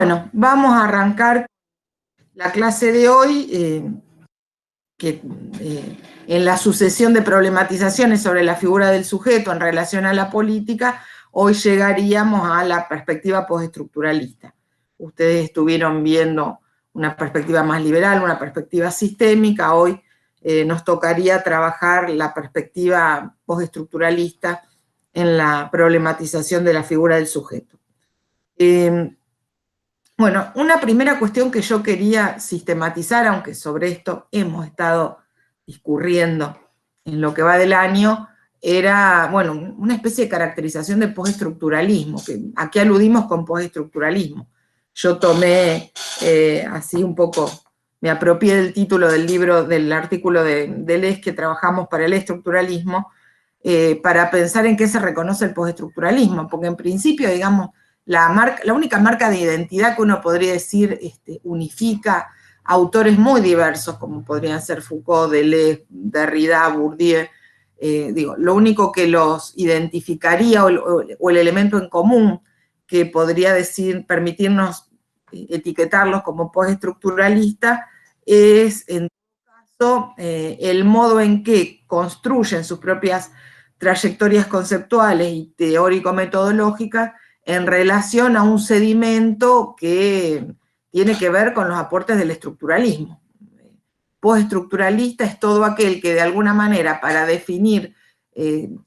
Bueno, vamos a arrancar la clase de hoy, en la sucesión de problematizaciones sobre la figura del sujeto en relación a la política, hoy llegaríamos a la perspectiva postestructuralista. Ustedes estuvieron viendo una perspectiva más liberal, una perspectiva sistémica, hoy nos tocaría trabajar la perspectiva postestructuralista en la problematización de la figura del sujeto. Bueno, una primera cuestión que yo quería sistematizar, aunque sobre esto hemos estado discurriendo en lo que va del año, era, bueno, una especie de caracterización del postestructuralismo, que aquí aludimos con postestructuralismo. Yo tomé así un poco, me apropié del título del libro, del artículo de Les que trabajamos para el estructuralismo, para pensar en qué se reconoce el postestructuralismo, porque en principio, digamos, la única marca de identidad que uno podría decir unifica autores muy diversos, como podrían ser Foucault, Deleuze, Derrida, Bourdieu, lo único que los identificaría o el elemento en común que podría permitirnos etiquetarlos como postestructuralistas es, en todo caso, el modo en que construyen sus propias trayectorias conceptuales y teórico-metodológicas en relación a un sedimento que tiene que ver con los aportes del estructuralismo. Postestructuralista es todo aquel que de alguna manera para definir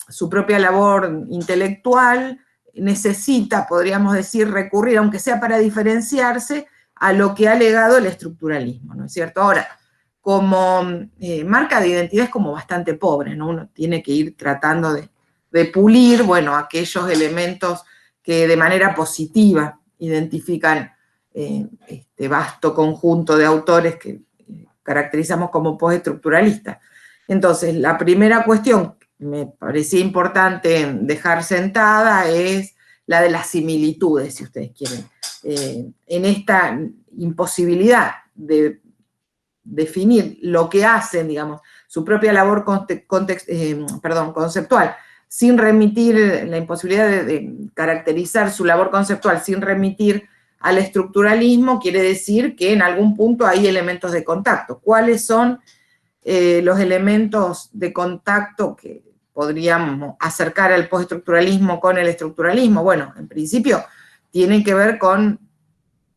su propia labor intelectual necesita, podríamos decir, recurrir, aunque sea para diferenciarse, a lo que ha legado el estructuralismo, ¿no es cierto? Ahora, como marca de identidad es como bastante pobre, ¿no? Uno tiene que ir tratando de pulir, bueno, aquellos elementos que de manera positiva identifican este vasto conjunto de autores que caracterizamos como postestructuralistas. Entonces, la primera cuestión que me parecía importante dejar sentada es la de las similitudes, si ustedes quieren. En esta imposibilidad de definir lo que hacen, digamos, su propia labor conceptual, sin remitir, la imposibilidad de caracterizar su labor conceptual sin remitir al estructuralismo, quiere decir que en algún punto hay elementos de contacto. ¿Cuáles son los elementos de contacto que podríamos acercar al postestructuralismo con el estructuralismo? Bueno, en principio tienen que ver con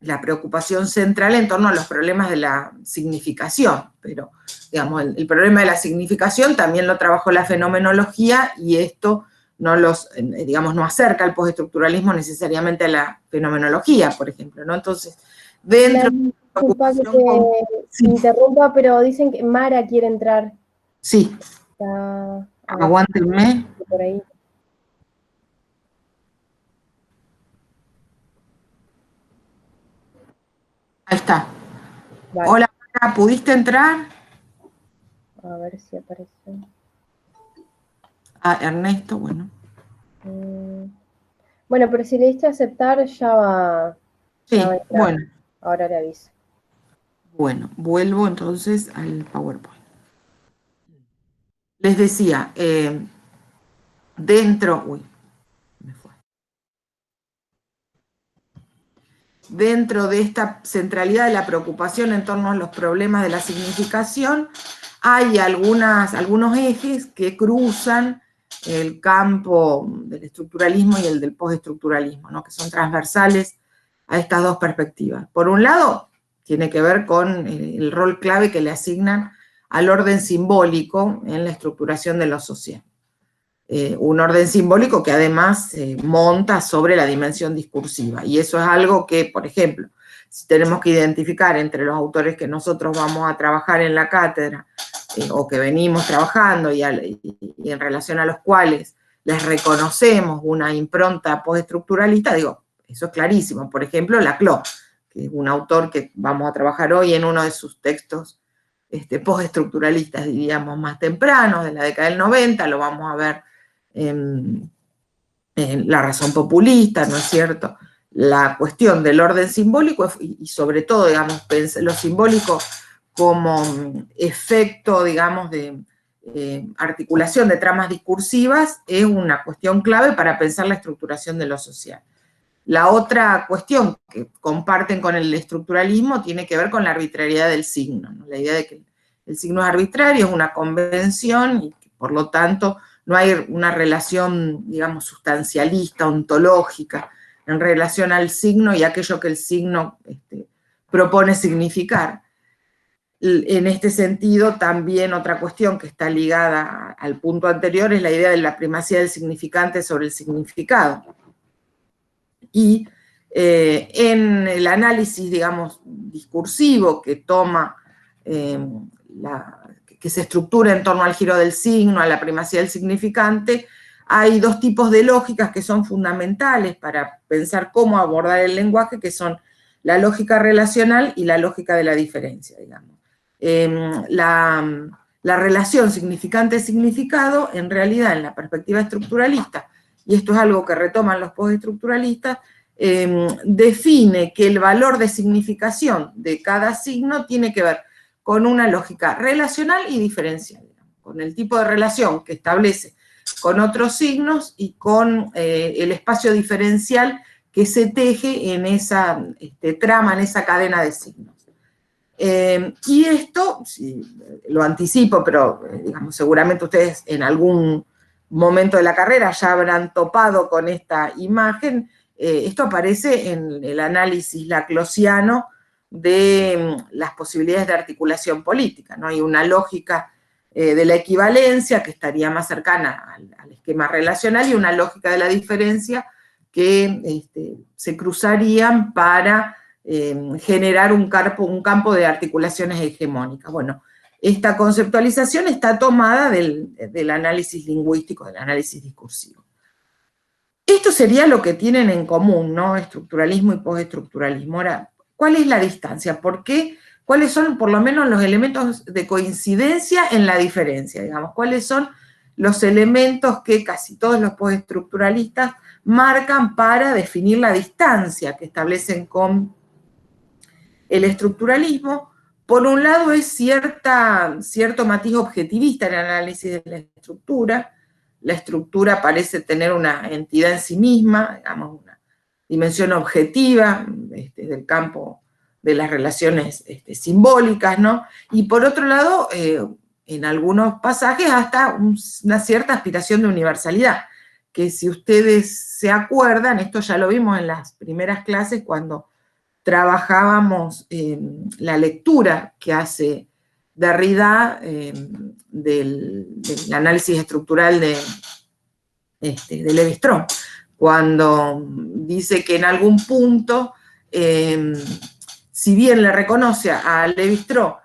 la preocupación central en torno a los problemas de la significación, pero digamos, el problema de la significación también lo trabajó la fenomenología y esto no no acerca al postestructuralismo necesariamente a la fenomenología, por ejemplo, ¿no? Entonces, dentro de la disculpa que te interrumpa, pero dicen que Mara quiere entrar. Sí. Aguántenme. Por ahí. Ahí está. Vale. Hola, Mara, ¿pudiste entrar? A ver si aparece. Ah, Ernesto, bueno. Bueno, pero si le diste a aceptar, ya va. Sí, ya va a entrar. bueno. Ahora le aviso. Bueno, vuelvo entonces al PowerPoint. Les decía, dentro de esta centralidad de la preocupación en torno a los problemas de la significación, hay algunos ejes que cruzan el campo del estructuralismo y el del postestructuralismo, ¿no? Que son transversales a estas dos perspectivas. Por un lado, tiene que ver con el rol clave que le asignan al orden simbólico en la estructuración de lo social. Un orden simbólico que además monta sobre la dimensión discursiva. Y eso es algo que, por ejemplo, si tenemos que identificar entre los autores que nosotros vamos a trabajar en la cátedra o que venimos trabajando y en relación a los cuales les reconocemos una impronta postestructuralista, digo, eso es clarísimo. Por ejemplo, Laclau, que es un autor que vamos a trabajar hoy en uno de sus textos postestructuralistas, diríamos, más tempranos, de la década del 90, lo vamos a ver en la razón populista, ¿no es cierto? La cuestión del orden simbólico y sobre todo, digamos, lo simbólico como efecto, digamos, de articulación de tramas discursivas es una cuestión clave para pensar la estructuración de lo social. La otra cuestión que comparten con el estructuralismo tiene que ver con la arbitrariedad del signo, ¿no? La idea de que el signo es arbitrario, es una convención, y que por lo tanto no hay una relación, digamos, sustancialista, ontológica, en relación al signo y aquello que el signo propone significar. En este sentido, también otra cuestión que está ligada al punto anterior es la idea de la primacía del significante sobre el significado. Y en el análisis, digamos, discursivo que toma, que se estructura en torno al giro del signo, a la primacía del significante, hay dos tipos de lógicas que son fundamentales para pensar cómo abordar el lenguaje, que son la lógica relacional y la lógica de la diferencia, digamos. La relación significante-significado, en realidad, en la perspectiva estructuralista, y esto es algo que retoman los postestructuralistas, define que el valor de significación de cada signo tiene que ver con una lógica relacional y diferencial, con el tipo de relación que establece con otros signos y con el espacio diferencial que se teje en esa trama, en esa cadena de signos. Y esto, si lo anticipo, pero digamos, seguramente ustedes en algún momento de la carrera ya habrán topado con esta imagen. Esto aparece en el análisis laclosiano de las posibilidades de articulación política, ¿no? Hay una lógica de la equivalencia que estaría más cercana al esquema relacional y una lógica de la diferencia que se cruzarían para generar un campo de articulaciones hegemónicas. Bueno, esta conceptualización está tomada del análisis lingüístico, del análisis discursivo. Esto sería lo que tienen en común, ¿no? Estructuralismo y postestructuralismo. Ahora, ¿cuál es la distancia? ¿Por qué? ¿Cuáles son, por lo menos, los elementos de coincidencia en la diferencia? Digamos, ¿cuáles son los elementos que casi todos los postestructuralistas marcan para definir la distancia que establecen con el estructuralismo? Por un lado es cierto matiz objetivista en el análisis de la estructura parece tener una entidad en sí misma, digamos, una dimensión objetiva del campo de las relaciones simbólicas, ¿no? Y por otro lado, en algunos pasajes hasta una cierta aspiración de universalidad, que si ustedes se acuerdan, esto ya lo vimos en las primeras clases cuando trabajábamos la lectura que hace Derrida del análisis estructural de Lévi-Strauss, cuando dice que en algún punto, si bien le reconoce a Lévi-Strauss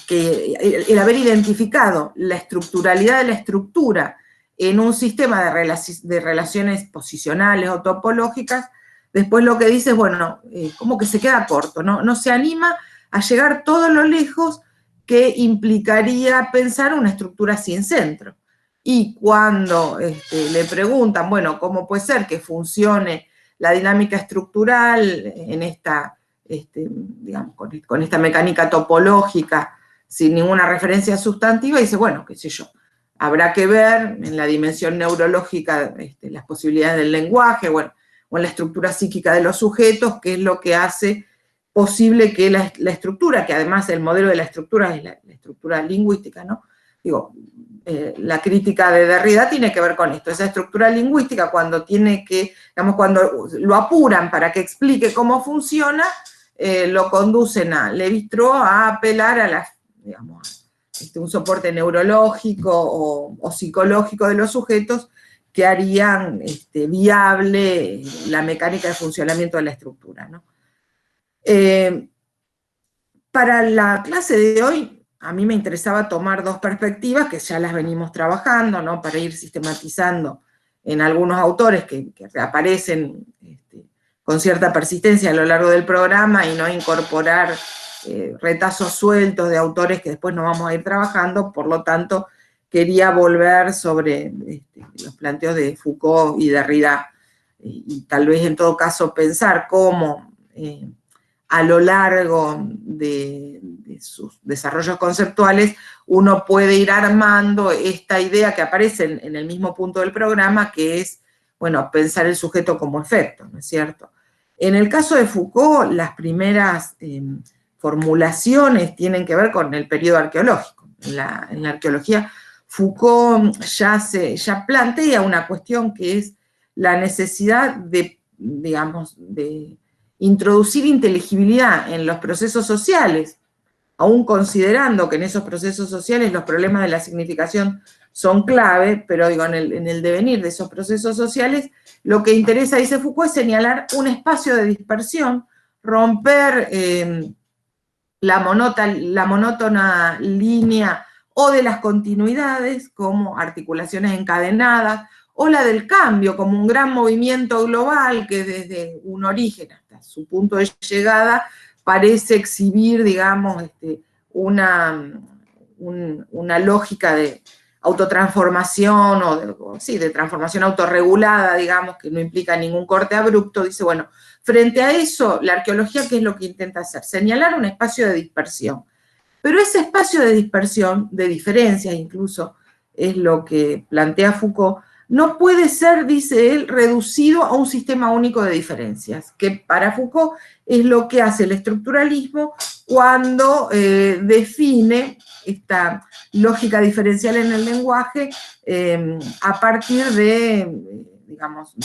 que el haber identificado la estructuralidad de la estructura en un sistema de relaciones posicionales o topológicas, después lo que dice es, bueno, como que se queda corto, ¿no? No se anima a llegar todo lo lejos que implicaría pensar una estructura sin centro. Y cuando le preguntan, bueno, ¿cómo puede ser que funcione la dinámica estructural en esta, digamos, con esta mecánica topológica sin ninguna referencia sustantiva? Dice, bueno, qué sé yo, habrá que ver en la dimensión neurológica las posibilidades del lenguaje, bueno, o en la estructura psíquica de los sujetos, que es lo que hace posible que la estructura, que además el modelo de la estructura es la estructura lingüística, ¿no? Digo, la crítica de Derrida tiene que ver con esto, esa estructura lingüística cuando tiene que, digamos, cuando lo apuran para que explique cómo funciona, lo conducen a Lévi-Strauss a apelar a digamos, un soporte neurológico o psicológico de los sujetos que harían viable la mecánica de funcionamiento de la estructura, ¿no? Para la clase de hoy, a mí me interesaba tomar dos perspectivas que ya las venimos trabajando, ¿no? Para ir sistematizando en algunos autores que aparecen con cierta persistencia a lo largo del programa y no incorporar retazos sueltos de autores que después no vamos a ir trabajando. Por lo tanto, quería volver sobre los planteos de Foucault y Derrida, y tal vez en todo caso pensar cómo a lo largo de sus desarrollos conceptuales uno puede ir armando esta idea que aparece en el mismo punto del programa, que es bueno, pensar el sujeto como efecto, ¿no es cierto? En el caso de Foucault, las primeras formulaciones tienen que ver con el periodo arqueológico. En la arqueología, Foucault ya plantea una cuestión que es la necesidad de, digamos, de introducir inteligibilidad en los procesos sociales, aún considerando que en esos procesos sociales los problemas de la significación son clave, pero digo, en el devenir de esos procesos sociales, lo que interesa, dice Foucault, es señalar un espacio de dispersión, romper la monótona línea o de las continuidades, como articulaciones encadenadas, o la del cambio, como un gran movimiento global que desde un origen hasta su punto de llegada parece exhibir, digamos, una lógica de autotransformación de transformación autorregulada, digamos, que no implica ningún corte abrupto. Dice, bueno, frente a eso, la arqueología, ¿qué es lo que intenta hacer? Señalar un espacio de dispersión. Pero ese espacio de dispersión, de diferencias incluso, es lo que plantea Foucault, no puede ser, dice él, reducido a un sistema único de diferencias, que para Foucault es lo que hace el estructuralismo cuando define esta lógica diferencial en el lenguaje a partir de, digamos,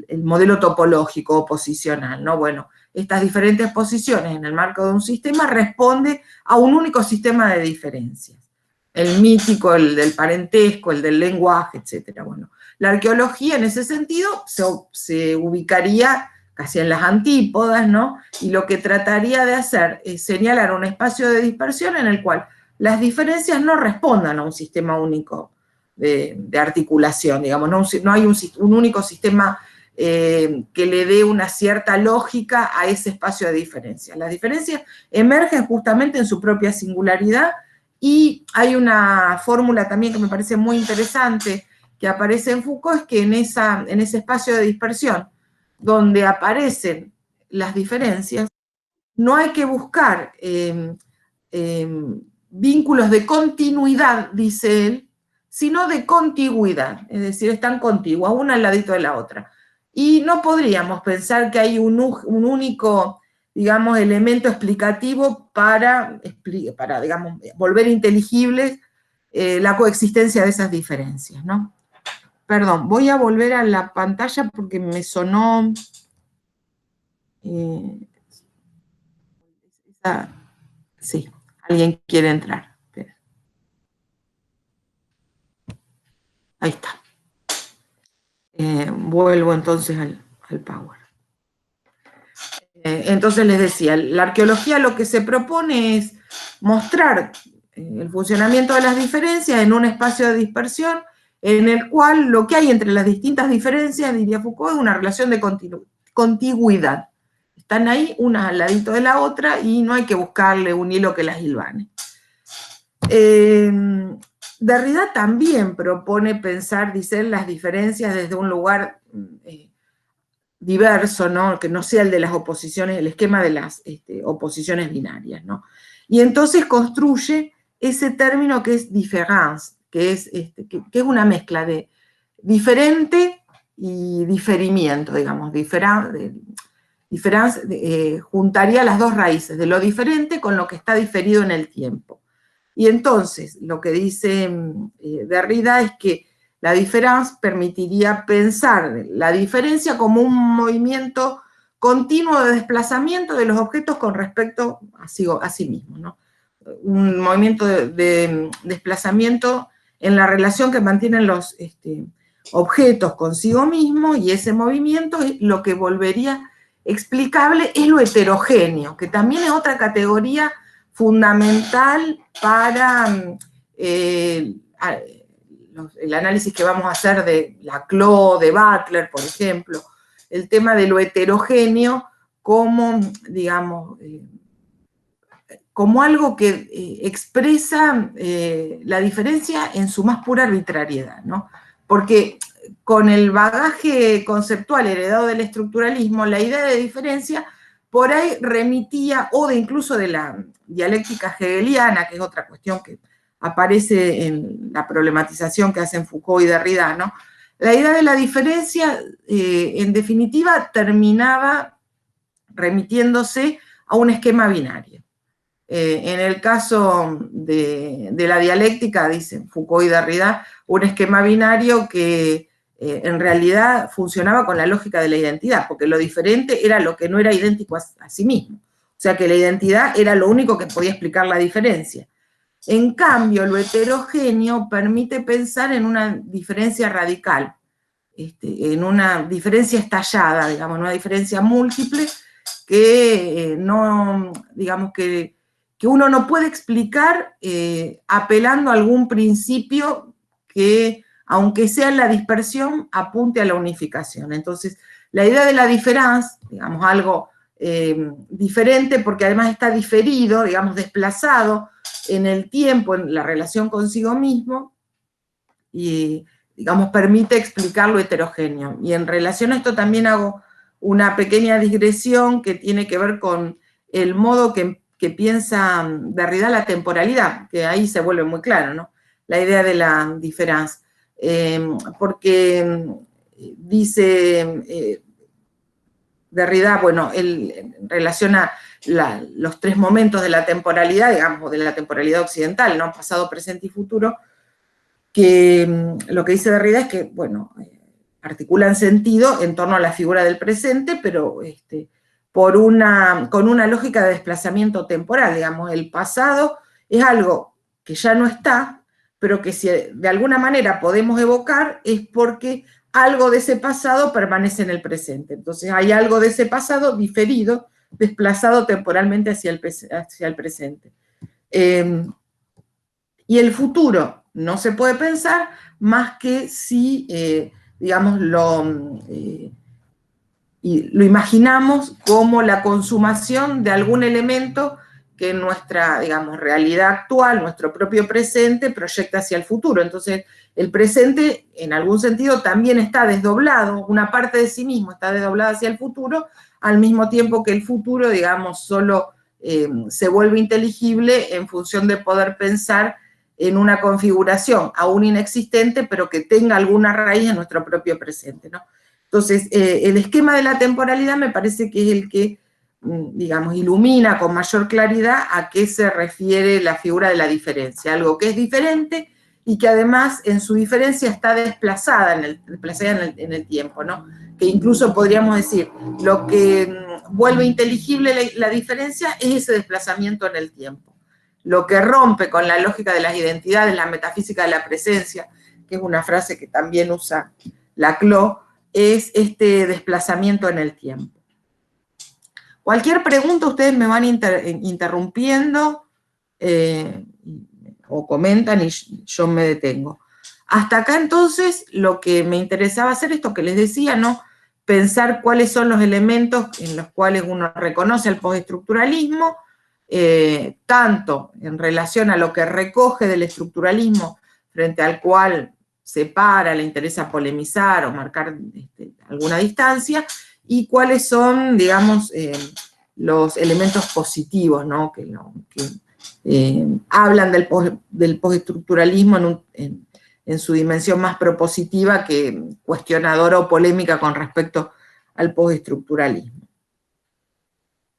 el modelo topológico o posicional, ¿no? Bueno, estas diferentes posiciones en el marco de un sistema responde a un único sistema de diferencias. El mítico, el del parentesco, el del lenguaje, etc. Bueno, la arqueología en ese sentido se ubicaría casi en las antípodas, ¿no? Y lo que trataría de hacer es señalar un espacio de dispersión en el cual las diferencias no respondan a un sistema único de articulación, digamos, no hay un único sistema que le dé una cierta lógica a ese espacio de diferencia. Las diferencias emergen justamente en su propia singularidad, y hay una fórmula también que me parece muy interesante que aparece en Foucault, es que en ese espacio de dispersión donde aparecen las diferencias, no hay que buscar vínculos de continuidad, dice él, sino de contigüidad, es decir, están contiguas, una al ladito de la otra. Y no podríamos pensar que hay un único, digamos, elemento explicativo para digamos, volver inteligibles la coexistencia de esas diferencias, ¿no? Perdón, voy a volver a la pantalla porque me sonó... sí, alguien quiere entrar. Ahí está. Vuelvo entonces al Power. Entonces les decía, la arqueología lo que se propone es mostrar el funcionamiento de las diferencias en un espacio de dispersión en el cual lo que hay entre las distintas diferencias, diría Foucault, es una relación de contigüidad. Están ahí, una al ladito de la otra, y no hay que buscarle un hilo que las hilvane. Derrida también propone pensar, dice, las diferencias desde un lugar diverso, ¿no? Que no sea el de las oposiciones, el esquema de las oposiciones binarias, ¿no? Y entonces construye ese término que es différence, que es una mezcla de diferente y diferimiento, digamos, juntaría las dos raíces, de lo diferente con lo que está diferido en el tiempo. Y entonces, lo que dice Derrida es que la différence permitiría pensar la diferencia como un movimiento continuo de desplazamiento de los objetos con respecto a sí mismos, ¿no? Un movimiento de desplazamiento en la relación que mantienen los objetos consigo mismos, y ese movimiento es lo que volvería explicable es lo heterogéneo, que también es otra categoría fundamental para el análisis que vamos a hacer de Laclau, de Butler, por ejemplo, el tema de lo heterogéneo como, digamos, como algo que expresa la diferencia en su más pura arbitrariedad, ¿no? Porque con el bagaje conceptual heredado del estructuralismo, la idea de diferencia por ahí remitía, o incluso de la dialéctica hegeliana, que es otra cuestión que aparece en la problematización que hacen Foucault y Derrida, ¿no? La idea de la diferencia, en definitiva, terminaba remitiéndose a un esquema binario. En el caso de la dialéctica, dicen Foucault y Derrida, un esquema binario que en realidad funcionaba con la lógica de la identidad, porque lo diferente era lo que no era idéntico a sí mismo. O sea que la identidad era lo único que podía explicar la diferencia. En cambio, lo heterogéneo permite pensar en una diferencia radical, en una diferencia estallada, digamos, una diferencia múltiple que no, digamos, que uno no puede explicar apelando a algún principio que, aunque sea en la dispersión, apunte a la unificación. Entonces, la idea de la diferencia, digamos, algo diferente, porque además está diferido, digamos, desplazado en el tiempo, en la relación consigo mismo, y, digamos, permite explicar lo heterogéneo. Y en relación a esto también hago una pequeña digresión que tiene que ver con el modo que piensa Derrida la temporalidad, que ahí se vuelve muy claro, ¿no? La idea de la diferencia. Porque dice Derrida, bueno, él relaciona los tres momentos de la temporalidad, digamos, de la temporalidad occidental, ¿no? Pasado, presente y futuro, que lo que dice Derrida es que, bueno, articulan sentido en torno a la figura del presente, pero con una lógica de desplazamiento temporal, digamos, el pasado es algo que ya no está, pero que si de alguna manera podemos evocar es porque algo de ese pasado permanece en el presente. Entonces hay algo de ese pasado diferido, desplazado temporalmente hacia el presente. Y el futuro no se puede pensar más que si, digamos, lo imaginamos como la consumación de algún elemento que en nuestra, digamos, realidad actual, nuestro propio presente, proyecta hacia el futuro. Entonces, el presente, en algún sentido, también está desdoblado, una parte de sí mismo está desdoblada hacia el futuro, al mismo tiempo que el futuro, digamos, solo se vuelve inteligible en función de poder pensar en una configuración aún inexistente, pero que tenga alguna raíz en nuestro propio presente, ¿no? Entonces, el esquema de la temporalidad me parece que es el que, digamos, ilumina con mayor claridad a qué se refiere la figura de la diferencia, algo que es diferente y que además en su diferencia está desplazada en el tiempo, ¿no? Que incluso podríamos decir, lo que vuelve inteligible la diferencia es ese desplazamiento en el tiempo. Lo que rompe con la lógica de las identidades, la metafísica de la presencia, que es una frase que también usa Laclau, es este desplazamiento en el tiempo. Cualquier pregunta ustedes me van interrumpiendo o comentan y yo me detengo. Hasta acá entonces lo que me interesaba hacer, esto que les decía, ¿no? Pensar cuáles son los elementos en los cuales uno reconoce el postestructuralismo, tanto en relación a lo que recoge del estructuralismo frente al cual se para, le interesa polemizar o marcar alguna distancia, y cuáles son, digamos, los elementos positivos, ¿no? Que hablan del postestructuralismo en su dimensión más propositiva que cuestionadora o polémica con respecto al postestructuralismo.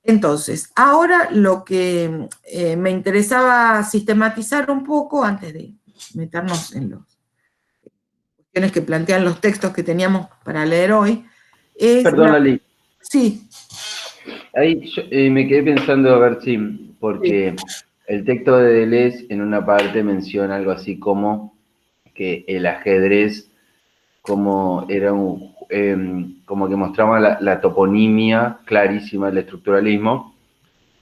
Entonces, ahora lo que me interesaba sistematizar un poco, antes de meternos en las cuestiones que plantean los textos que teníamos para leer hoy, es... Perdón, Lali. Sí. Ahí yo, me quedé pensando, a ver si, porque el texto de Deleuze en una parte menciona algo así como que el ajedrez como era como que mostraba la toponimia clarísima del estructuralismo,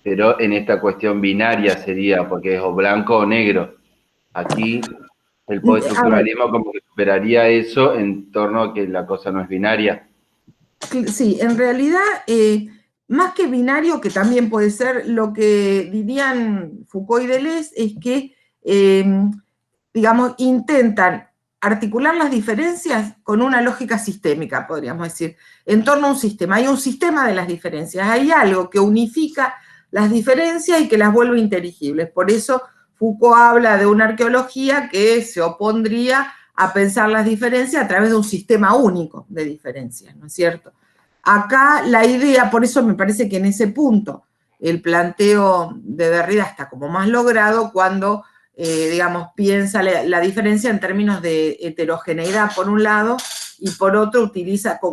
pero en esta cuestión binaria sería, porque es o blanco o negro. Aquí el postestructuralismo como que superaría eso en torno a que la cosa no es binaria. Sí, en realidad, más que binario, que también puede ser, lo que dirían Foucault y Deleuze es que, digamos, intentan articular las diferencias con una lógica sistémica, podríamos decir, en torno a un sistema. Hay un sistema de las diferencias, hay algo que unifica las diferencias y que las vuelve inteligibles. Por eso Foucault habla de una arqueología que se opondría a pensar las diferencias a través de un sistema único de diferencias, ¿no es cierto? Acá la idea, por eso me parece que en ese punto el planteo de Derrida está como más logrado cuando, digamos, piensa la diferencia en términos de heterogeneidad por un lado, y por otro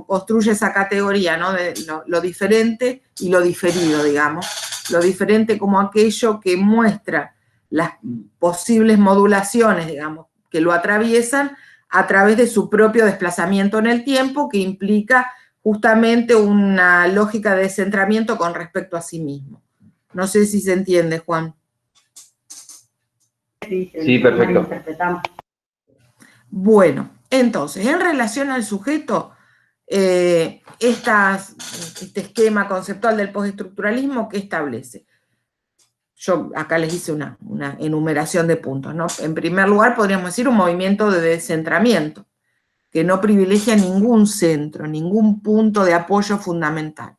construye esa categoría, ¿no? De lo diferente y lo diferido, digamos. Lo diferente como aquello que muestra las posibles modulaciones, digamos, que lo atraviesan a través de su propio desplazamiento en el tiempo, que implica justamente una lógica de descentramiento con respecto a sí mismo. No sé si se entiende, Juan. Sí, perfecto. Bueno, entonces, en relación al sujeto, este esquema conceptual del postestructuralismo, ¿qué establece? Yo acá les hice una enumeración de puntos, ¿no? En primer lugar, podríamos decir un movimiento de descentramiento, que no privilegia ningún centro, ningún punto de apoyo fundamental.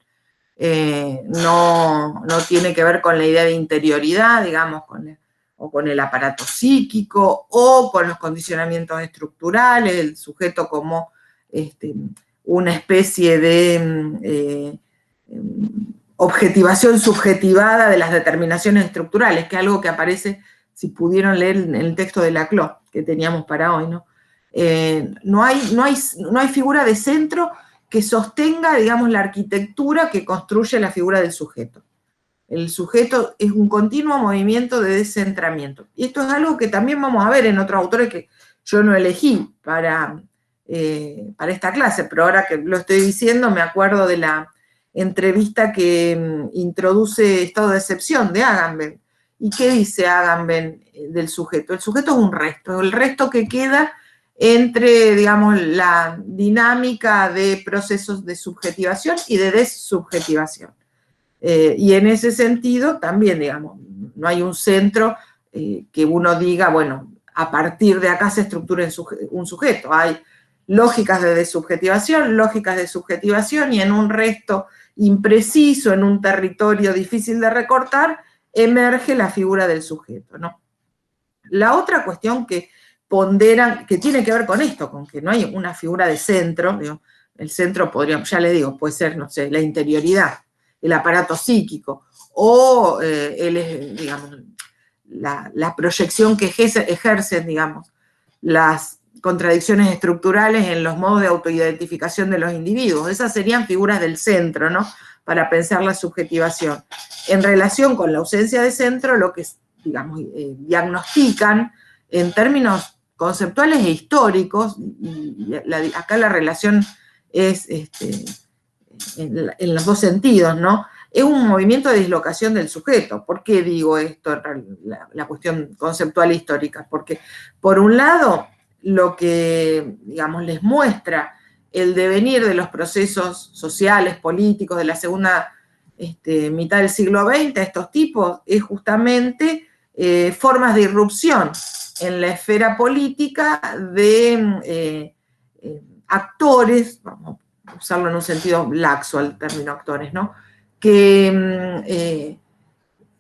No tiene que ver con la idea de interioridad, digamos, con el aparato psíquico, o con los condicionamientos estructurales, el sujeto como una especie de objetivación subjetivada de las determinaciones estructurales, que es algo que aparece, si pudieron leer en el texto de Laclau, que teníamos para hoy, ¿no? No hay figura de centro que sostenga, digamos, la arquitectura que construye la figura del sujeto. El sujeto es un continuo movimiento de descentramiento. Y esto es algo que también vamos a ver en otros autores que yo no elegí para esta clase, pero ahora que lo estoy diciendo me acuerdo de la entrevista que introduce Estado de Excepción de Agamben. ¿Y qué dice Agamben del sujeto? El sujeto es un resto, el resto que queda entre, digamos, la dinámica de procesos de subjetivación y de dessubjetivación. Y en ese sentido también, digamos, no hay un centro que uno diga, bueno, a partir de acá se estructura un sujeto. Hay lógicas de dessubjetivación, lógicas de subjetivación, y en un resto impreciso, en un territorio difícil de recortar, emerge la figura del sujeto, ¿no? La otra cuestión que ponderan, que tiene que ver con esto, con que no hay una figura de centro, digo, el centro podría, ya les digo, puede ser, no sé, la interioridad, el aparato psíquico, o digamos, la proyección que ejercen, digamos, las contradicciones estructurales en los modos de autoidentificación de los individuos. Esas serían figuras del centro, ¿no? Para pensar la subjetivación. En relación con la ausencia de centro, lo que, digamos, diagnostican en términos conceptuales e históricos, y acá la relación es en los dos sentidos, ¿no? Es un movimiento de dislocación del sujeto. ¿Por qué digo esto, la cuestión conceptual e histórica? Porque, por un lado, lo que, digamos, les muestra el devenir de los procesos sociales, políticos de la segunda mitad del siglo XX, a estos tipos, es justamente formas de irrupción en la esfera política de actores, vamos a usarlo en un sentido laxo al término actores, ¿no? Que,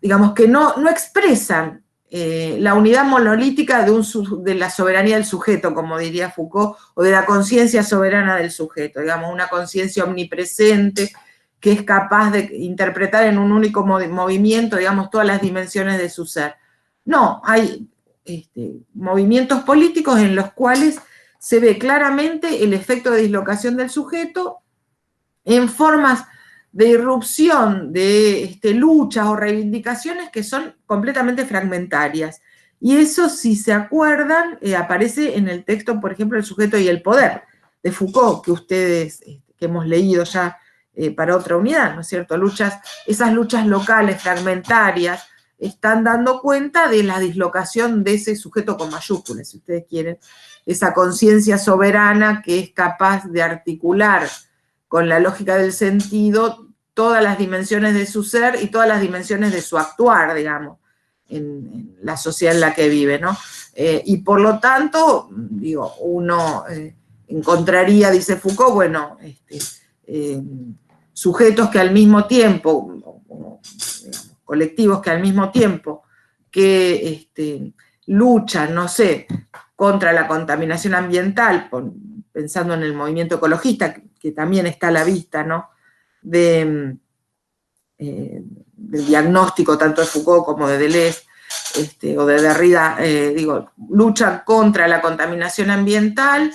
digamos, que no expresan la unidad monolítica de la soberanía del sujeto, como diría Foucault, o de la conciencia soberana del sujeto, digamos, una conciencia omnipresente que es capaz de interpretar en un único movimiento, digamos, todas las dimensiones de su ser. No, hay movimientos políticos en los cuales se ve claramente el efecto de dislocación del sujeto en formas de irrupción de luchas o reivindicaciones que son completamente fragmentarias. Y eso, si se acuerdan, aparece en el texto, por ejemplo, El sujeto y el poder, de Foucault, que ustedes, que hemos leído ya para otra unidad, ¿no es cierto? Esas luchas locales, fragmentarias, están dando cuenta de la dislocación de ese sujeto con mayúsculas, si ustedes quieren, esa conciencia soberana que es capaz de articular con la lógica del sentido todas las dimensiones de su ser y todas las dimensiones de su actuar, digamos, en la sociedad en la que vive, ¿no? Y por lo tanto, digo, uno encontraría, dice Foucault, bueno, sujetos que al mismo tiempo, digamos, colectivos que al mismo tiempo que luchan, no sé, contra la contaminación ambiental, pensando en el movimiento ecologista, que también está a la vista, ¿no? Del diagnóstico tanto de Foucault como de Deleuze, o de Derrida, luchan contra la contaminación ambiental,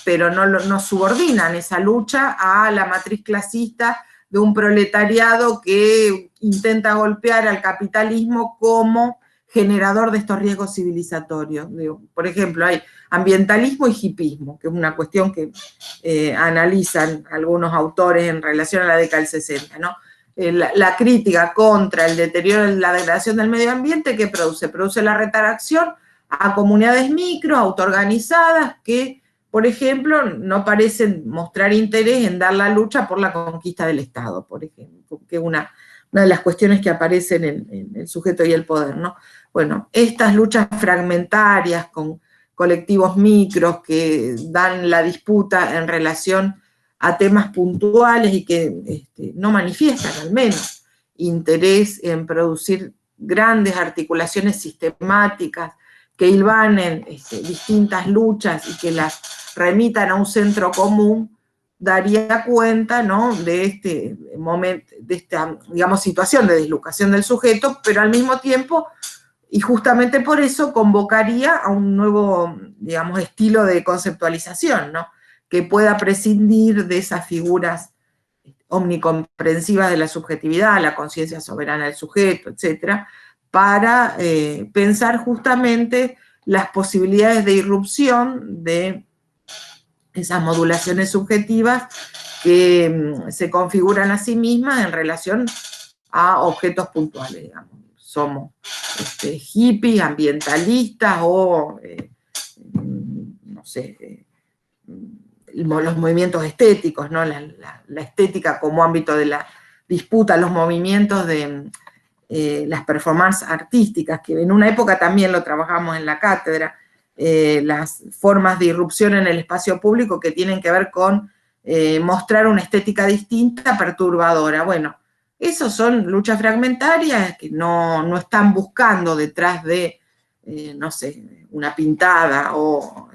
pero no subordinan esa lucha a la matriz clasista de un proletariado que intenta golpear al capitalismo como generador de estos riesgos civilizatorios. Por ejemplo, hay ambientalismo y hipismo, que es una cuestión que analizan algunos autores en relación a la década del 60, ¿no? La crítica contra el deterioro y la degradación del medio ambiente, ¿qué produce? Produce la retracción a comunidades micro, autoorganizadas, que, por ejemplo, no parecen mostrar interés en dar la lucha por la conquista del Estado, por ejemplo, que es una de las cuestiones que aparecen en el sujeto y el poder, ¿no? Bueno, estas luchas fragmentarias con colectivos micros que dan la disputa en relación a temas puntuales y que no manifiestan al menos interés en producir grandes articulaciones sistemáticas que hilvanen distintas luchas y que las remitan a un centro común, daría cuenta, ¿no?, de este momento, de esta, digamos, situación de dislocación del sujeto, pero al mismo tiempo, y justamente por eso, convocaría a un nuevo, digamos, estilo de conceptualización, ¿no?, que pueda prescindir de esas figuras omnicomprensivas de la subjetividad, la conciencia soberana del sujeto, etcétera, para pensar justamente las posibilidades de irrupción de esas modulaciones subjetivas que se configuran a sí mismas en relación a objetos puntuales, digamos. Somos hippies, ambientalistas o, no sé, los movimientos estéticos, ¿no? La estética como ámbito de la disputa, los movimientos de las performances artísticas, que en una época también lo trabajamos en la cátedra, las formas de irrupción en el espacio público que tienen que ver con mostrar una estética distinta, perturbadora. Bueno, esos son luchas fragmentarias que no están buscando detrás de, no sé, una pintada o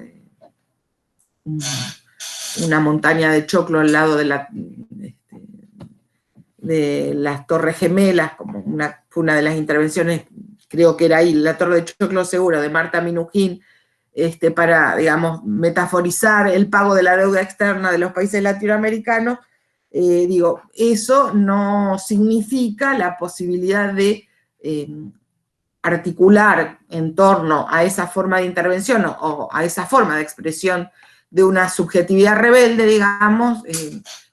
una montaña de choclo al lado de las Torres Gemelas, como fue una de las intervenciones, creo que era ahí, la Torre de Choclo seguro, de Marta Minujín, para, digamos, metaforizar el pago de la deuda externa de los países latinoamericanos. Eso no significa la posibilidad de articular en torno a esa forma de intervención o a esa forma de expresión de una subjetividad rebelde, digamos,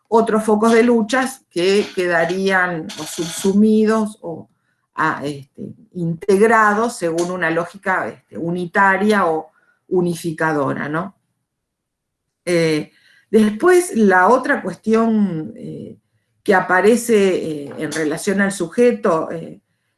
otros focos de luchas que quedarían o subsumidos o integrados según una lógica unitaria o unificadora, ¿no? Después, la otra cuestión que aparece en relación al sujeto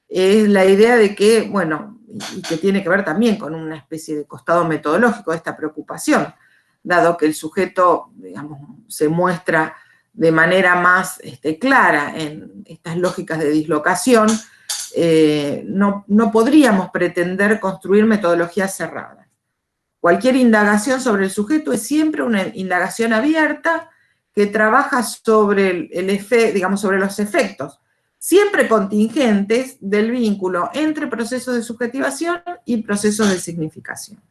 es la idea de que, bueno, y que tiene que ver también con una especie de costado metodológico de esta preocupación, dado que el sujeto, digamos, se muestra de manera más clara en estas lógicas de dislocación, no podríamos pretender construir metodologías cerradas. Cualquier indagación sobre el sujeto es siempre una indagación abierta que trabaja sobre sobre los efectos, siempre contingentes, del vínculo entre procesos de subjetivación y procesos de significación.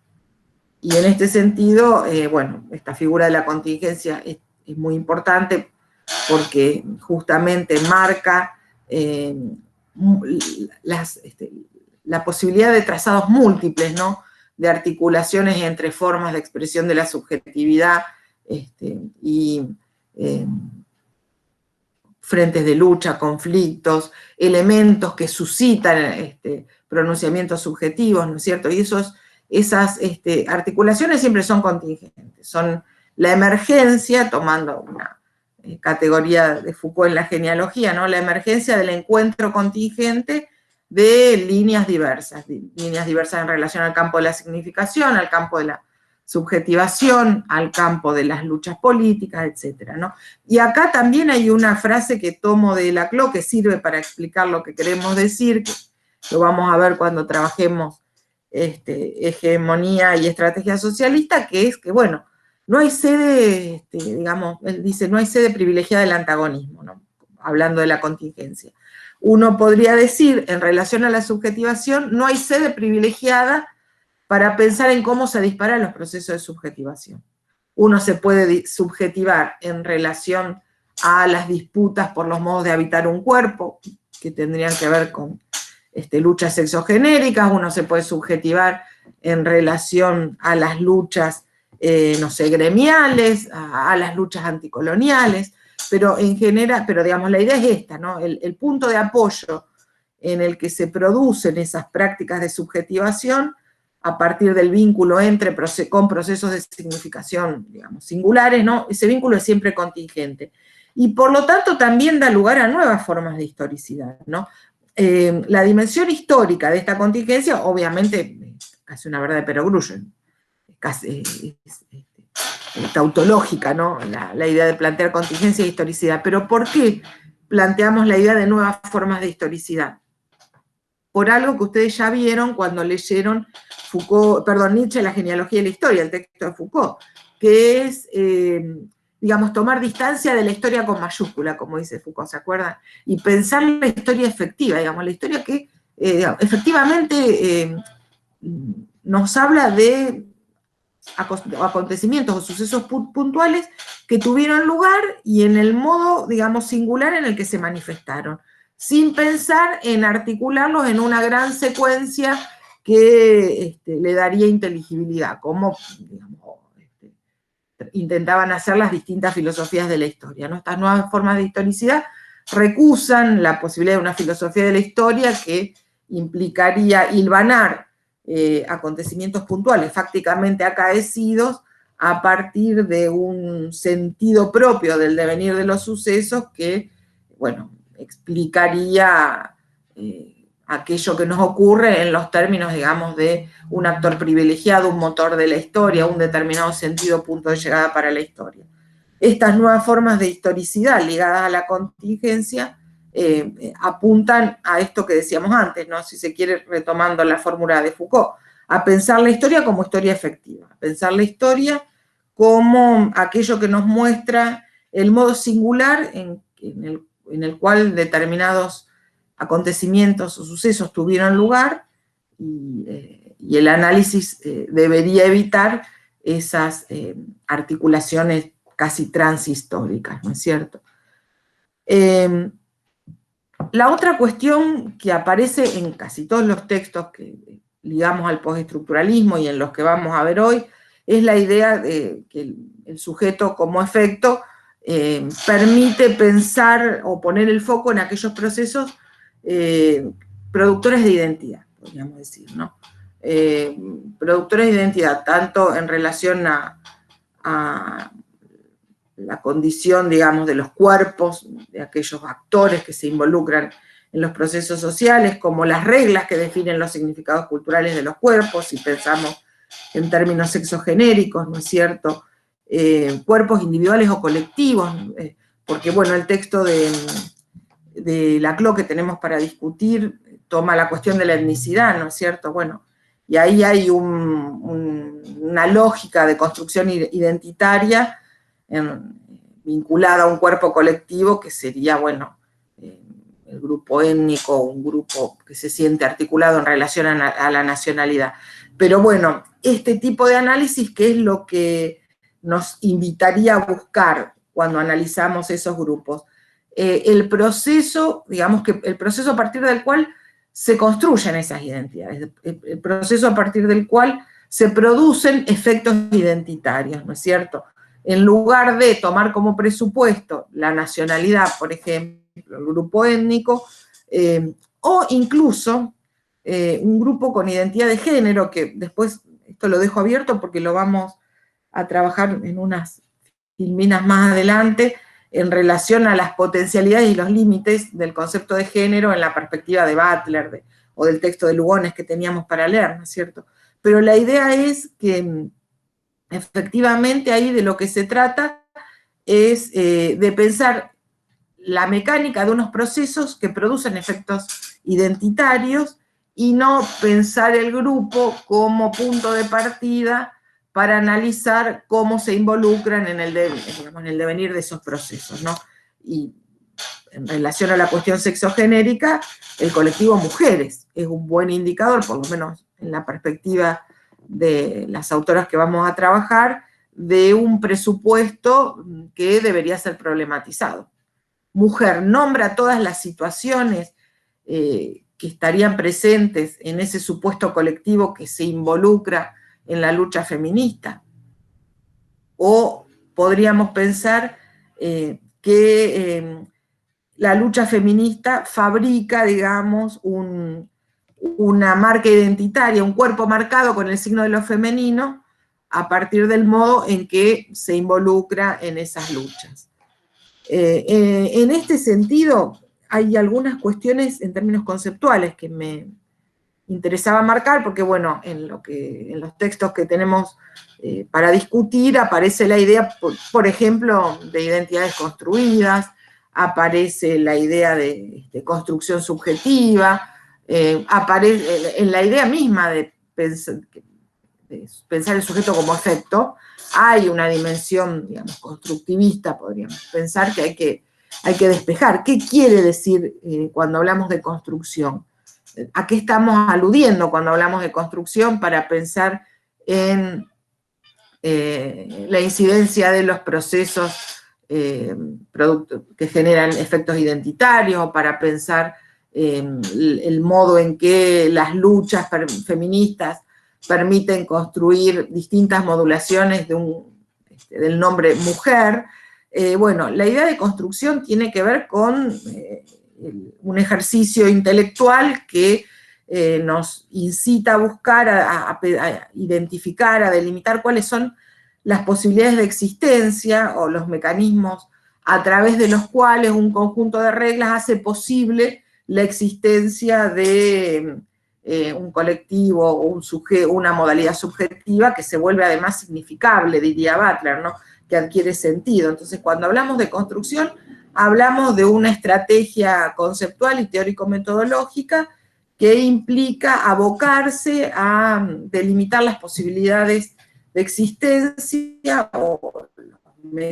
Y en este sentido, bueno, esta figura de la contingencia es muy importante porque justamente marca la posibilidad de trazados múltiples, ¿no?, de articulaciones entre formas de expresión de la subjetividad y frentes de lucha, conflictos, elementos que suscitan pronunciamientos subjetivos, ¿no es cierto? Y esas articulaciones siempre son contingentes, son la emergencia, tomando una categoría de Foucault en la genealogía, ¿no?, la emergencia del encuentro contingente de líneas diversas en relación al campo de la significación, al campo de la subjetivación, al campo de las luchas políticas, etcétera, ¿no? Y acá también hay una frase que tomo de Laclau que sirve para explicar lo que queremos decir, que lo vamos a ver cuando trabajemos hegemonía y estrategia socialista, que es que, bueno, no hay sede, digamos, él dice, no hay sede privilegiada del antagonismo, ¿no? Hablando de la contingencia. Uno podría decir, en relación a la subjetivación, no hay sede privilegiada para pensar en cómo se disparan los procesos de subjetivación. Uno se puede subjetivar en relación a las disputas por los modos de habitar un cuerpo, que tendrían que ver con luchas sexogenéricas, uno se puede subjetivar en relación a las luchas, no sé, gremiales, a las luchas anticoloniales, pero en general, pero digamos, la idea es esta, ¿no? El punto de apoyo en el que se producen esas prácticas de subjetivación a partir del vínculo con procesos de significación, digamos, singulares, ¿no? Ese vínculo es siempre contingente. Y por lo tanto también da lugar a nuevas formas de historicidad, ¿no? La dimensión histórica de esta contingencia, obviamente, hace una verdad de perogrullo, casi tautológica, ¿no? La idea de plantear contingencia e historicidad. Pero ¿por qué planteamos la idea de nuevas formas de historicidad? Por algo que ustedes ya vieron cuando leyeron Nietzsche, La genealogía y la historia, el texto de Foucault, que es, digamos, tomar distancia de la historia con mayúscula, como dice Foucault, ¿se acuerdan? Y pensar la historia efectiva, digamos, la historia que efectivamente nos habla de acontecimientos o sucesos puntuales que tuvieron lugar y en el modo, digamos, singular en el que se manifestaron, sin pensar en articularlos en una gran secuencia que le daría inteligibilidad, como, digamos, intentaban hacer las distintas filosofías de la historia, ¿no? Estas nuevas formas de historicidad recusan la posibilidad de una filosofía de la historia que implicaría hilvanar acontecimientos puntuales, fácticamente acaecidos, a partir de un sentido propio del devenir de los sucesos que, bueno, explicaría aquello que nos ocurre en los términos, digamos, de un actor privilegiado, un motor de la historia, un determinado sentido, punto de llegada para la historia. Estas nuevas formas de historicidad ligadas a la contingencia apuntan a esto que decíamos antes, ¿no? Si se quiere, retomando la fórmula de Foucault, a pensar la historia como historia efectiva, a pensar la historia como aquello que nos muestra el modo singular en el cual determinados acontecimientos o sucesos tuvieron lugar, y el análisis debería evitar esas articulaciones casi transhistóricas, ¿no es cierto? La otra cuestión que aparece en casi todos los textos que ligamos al postestructuralismo y en los que vamos a ver hoy, es la idea de que el sujeto como efecto permite pensar o poner el foco en aquellos procesos productores de identidad, podríamos decir, ¿no? Productores de identidad, tanto en relación a la condición, digamos, de los cuerpos, de aquellos actores que se involucran en los procesos sociales, como las reglas que definen los significados culturales de los cuerpos, si pensamos en términos sexogenéricos, ¿no es cierto? Cuerpos individuales o colectivos, porque, bueno, el texto de Laclau que tenemos para discutir toma la cuestión de la etnicidad, ¿no es cierto? Bueno, y ahí hay una lógica de construcción identitaria vinculada a un cuerpo colectivo que sería, bueno, el grupo étnico, un grupo que se siente articulado en relación a la nacionalidad. Pero bueno, este tipo de análisis, ¿qué es lo que nos invitaría a buscar cuando analizamos esos grupos? El proceso, digamos que el proceso a partir del cual se construyen esas identidades, el proceso a partir del cual se producen efectos identitarios, ¿no es cierto? En lugar de tomar como presupuesto la nacionalidad, por ejemplo, el grupo étnico, o incluso un grupo con identidad de género, que después, esto lo dejo abierto porque lo vamos a trabajar en unas filminas más adelante, en relación a las potencialidades y los límites del concepto de género en la perspectiva de Butler o del texto de Lugones que teníamos para leer, ¿no es cierto? Pero la idea es que efectivamente ahí de lo que se trata es de pensar la mecánica de unos procesos que producen efectos identitarios y no pensar el grupo como punto de partida para analizar cómo se involucran en el devenir de esos procesos, ¿no? Y en relación a la cuestión sexogenérica, el colectivo mujeres es un buen indicador, por lo menos en la perspectiva de las autoras que vamos a trabajar, de un presupuesto que debería ser problematizado. Mujer nombra todas las situaciones que estarían presentes en ese supuesto colectivo que se involucra en la lucha feminista. O podríamos pensar que la lucha feminista fabrica, digamos, una marca identitaria, un cuerpo marcado con el signo de lo femenino, a partir del modo en que se involucra en esas luchas. En este sentido, hay algunas cuestiones en términos conceptuales que me interesaba marcar, porque bueno, en los textos que tenemos para discutir aparece la idea, por ejemplo, de identidades construidas, aparece la idea de construcción subjetiva, aparece en la idea misma de pensar el sujeto como efecto, hay una dimensión, digamos, constructivista, podríamos pensar, que hay que despejar. ¿Qué quiere decir cuando hablamos de construcción? ¿A qué estamos aludiendo cuando hablamos de construcción para pensar en la incidencia de los procesos que generan efectos identitarios, o para pensar el modo en que las luchas feministas permiten construir distintas modulaciones del nombre mujer? Bueno, la idea de construcción tiene que ver con un ejercicio intelectual que nos incita a buscar, a identificar, a delimitar cuáles son las posibilidades de existencia o los mecanismos a través de los cuales un conjunto de reglas hace posible la existencia de un colectivo o una modalidad subjetiva que se vuelve además significable, diría Butler, ¿no? Que adquiere sentido. Entonces, cuando hablamos de construcción, hablamos de una estrategia conceptual y teórico-metodológica que implica abocarse a delimitar las posibilidades de existencia o los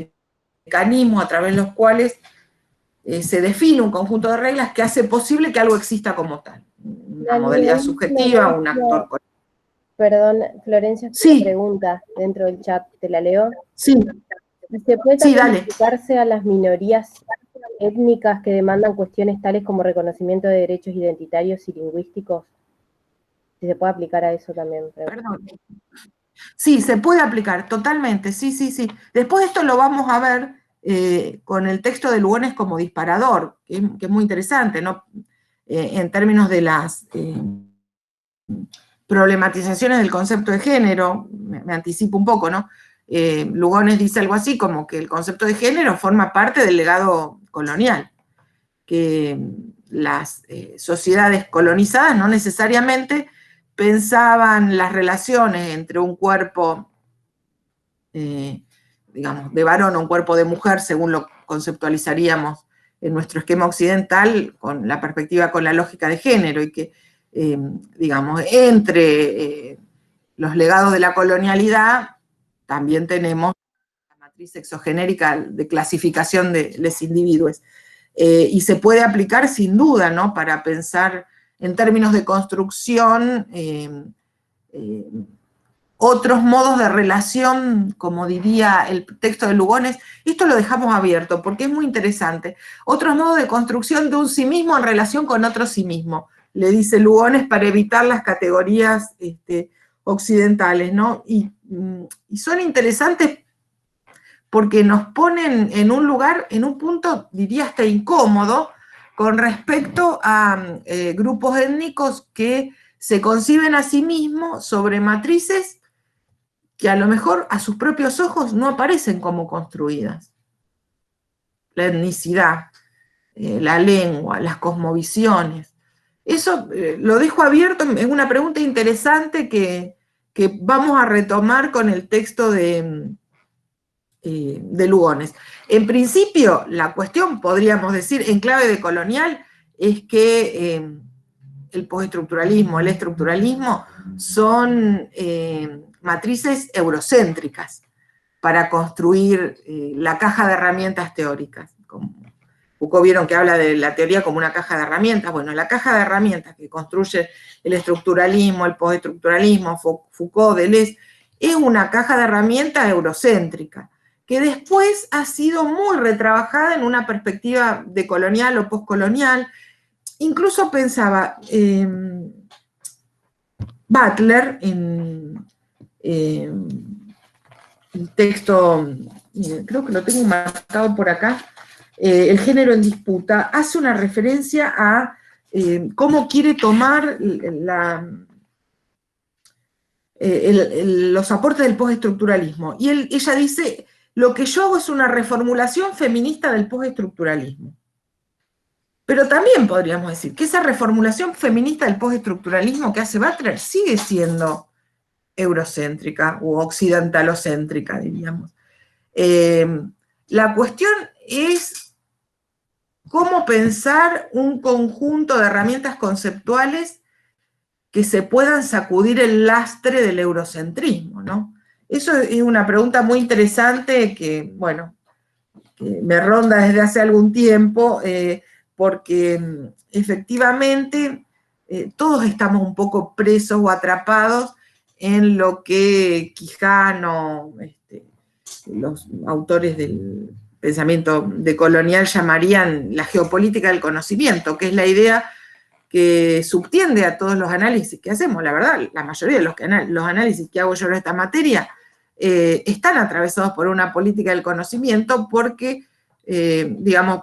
mecanismos a través de los cuales se define un conjunto de reglas que hace posible que algo exista como tal. Una modalidad subjetiva, un actor. Perdón, Florencia, sí. Pregunta dentro del chat, ¿te la leo? Sí. ¿Se puede también dale. aplicarse a las minorías étnicas que demandan cuestiones tales como reconocimiento de derechos identitarios y lingüísticos? Si se puede aplicar a eso también. Perdón. Sí, se puede aplicar, totalmente, sí. Después esto lo vamos a ver con el texto de Lugones como disparador, que es muy interesante, ¿no? En términos de las problematizaciones del concepto de género, me anticipo un poco, ¿no? Lugones dice algo así como que el concepto de género forma parte del legado colonial, que las sociedades colonizadas no necesariamente pensaban las relaciones entre un cuerpo, digamos, de varón o un cuerpo de mujer, según lo conceptualizaríamos en nuestro esquema occidental, con la perspectiva, con la lógica de género, y que, digamos, entre los legados de la colonialidad también tenemos la matriz sexogenérica de clasificación de los individuos. Y se puede aplicar sin duda, ¿no? Para pensar en términos de construcción otros modos de relación, como diría el texto de Lugones. Esto lo dejamos abierto porque es muy interesante. Otros modos de construcción de un sí mismo en relación con otro sí mismo, le dice Lugones, para evitar las categorías occidentales, ¿no? Y son interesantes porque nos ponen en un lugar, en un punto, diría hasta incómodo, con respecto a grupos étnicos que se conciben a sí mismos sobre matrices que a lo mejor a sus propios ojos no aparecen como construidas. La etnicidad, la lengua, las cosmovisiones. Eso lo dejo abierto, es una pregunta interesante que vamos a retomar con el texto de Lugones. En principio, la cuestión, podríamos decir, en clave de colonial, es que el postestructuralismo, el estructuralismo, son matrices eurocéntricas para construir la caja de herramientas teóricas. Foucault vieron que habla de la teoría como una caja de herramientas. Bueno, la caja de herramientas que construye el estructuralismo, el postestructuralismo, Foucault, Deleuze, es una caja de herramientas eurocéntrica, que después ha sido muy retrabajada en una perspectiva decolonial o postcolonial. Incluso pensaba Butler en el texto, creo que lo tengo marcado por acá, El género en disputa, hace una referencia a cómo quiere tomar los aportes del postestructuralismo. Y ella dice, lo que yo hago es una reformulación feminista del postestructuralismo. Pero también podríamos decir que esa reformulación feminista del postestructuralismo que hace Butler sigue siendo eurocéntrica u occidentalocéntrica, diríamos. La cuestión es cómo pensar un conjunto de herramientas conceptuales que se puedan sacudir el lastre del eurocentrismo, ¿no? Eso es una pregunta muy interesante que, bueno, que me ronda desde hace algún tiempo, porque efectivamente todos estamos un poco presos o atrapados en lo que Quijano, los autores del pensamiento decolonial llamarían la geopolítica del conocimiento, que es la idea que subtiende a todos los análisis que hacemos. La verdad, la mayoría de los análisis que hago yo en esta materia están atravesados por una política del conocimiento porque, digamos,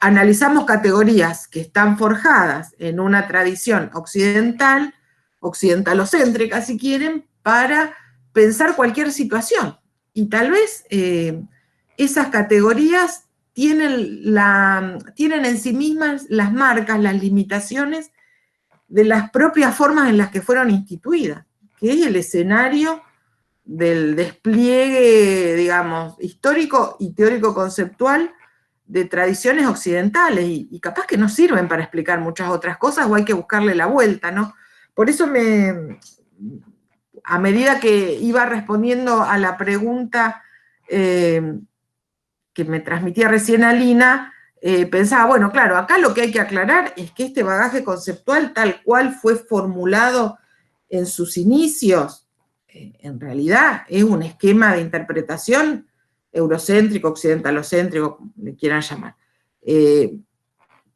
analizamos categorías que están forjadas en una tradición occidental, occidentalocéntrica si quieren, para pensar cualquier situación. Y tal vez esas categorías tienen en sí mismas las marcas, las limitaciones de las propias formas en las que fueron instituidas, que es el escenario del despliegue, digamos, histórico y teórico-conceptual de tradiciones occidentales, y capaz que no sirven para explicar muchas otras cosas, o hay que buscarle la vuelta, ¿no? Por eso a medida que iba respondiendo a la pregunta que me transmitía recién Alina, pensaba, bueno, claro, acá lo que hay que aclarar es que este bagaje conceptual, tal cual fue formulado en sus inicios, en realidad es un esquema de interpretación eurocéntrico, occidentalocéntrico, como le quieran llamar, que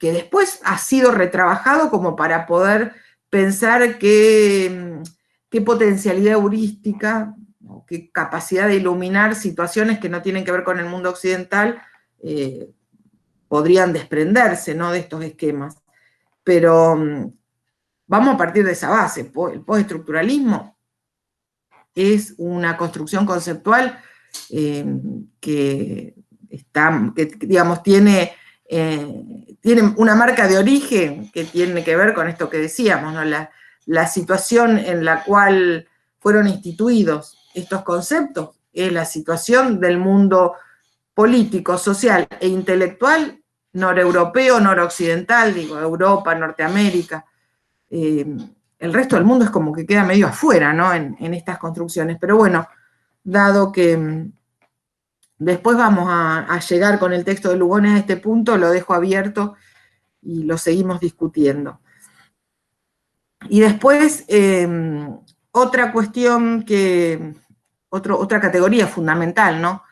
después ha sido retrabajado como para poder pensar qué potencialidad heurística, qué capacidad de iluminar situaciones que no tienen que ver con el mundo occidental podrían desprenderse, ¿no?, de estos esquemas. Pero vamos a partir de esa base. El postestructuralismo es una construcción conceptual que digamos, tiene una marca de origen que tiene que ver con esto que decíamos, ¿no? La situación en la cual fueron instituidos estos conceptos es la situación del mundo político, social e intelectual noreuropeo, noroccidental, digo, Europa, Norteamérica. El resto del mundo es como que queda medio afuera, ¿no?, en estas construcciones. Pero bueno, dado que después vamos a llegar con el texto de Lugones a este punto, lo dejo abierto y lo seguimos discutiendo. Y después, otra cuestión otra categoría fundamental, ¿no?,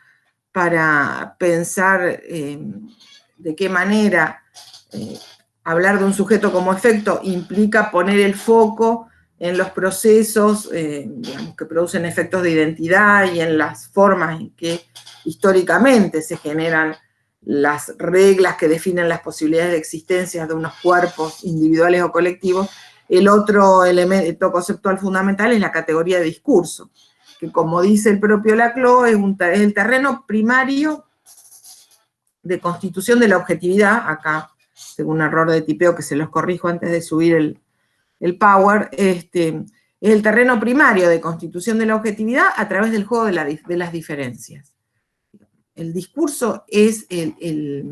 para pensar de qué manera hablar de un sujeto como efecto implica poner el foco en los procesos digamos, que producen efectos de identidad y en las formas en que históricamente se generan las reglas que definen las posibilidades de existencia de unos cuerpos individuales o colectivos. El otro elemento conceptual fundamental es la categoría de discurso, que como dice el propio Laclau, es el terreno primario de constitución de la objetividad. Acá, según un error de tipeo que se los corrijo antes de subir el Power, es el terreno primario de constitución de la objetividad a través del juego de las diferencias. El discurso es el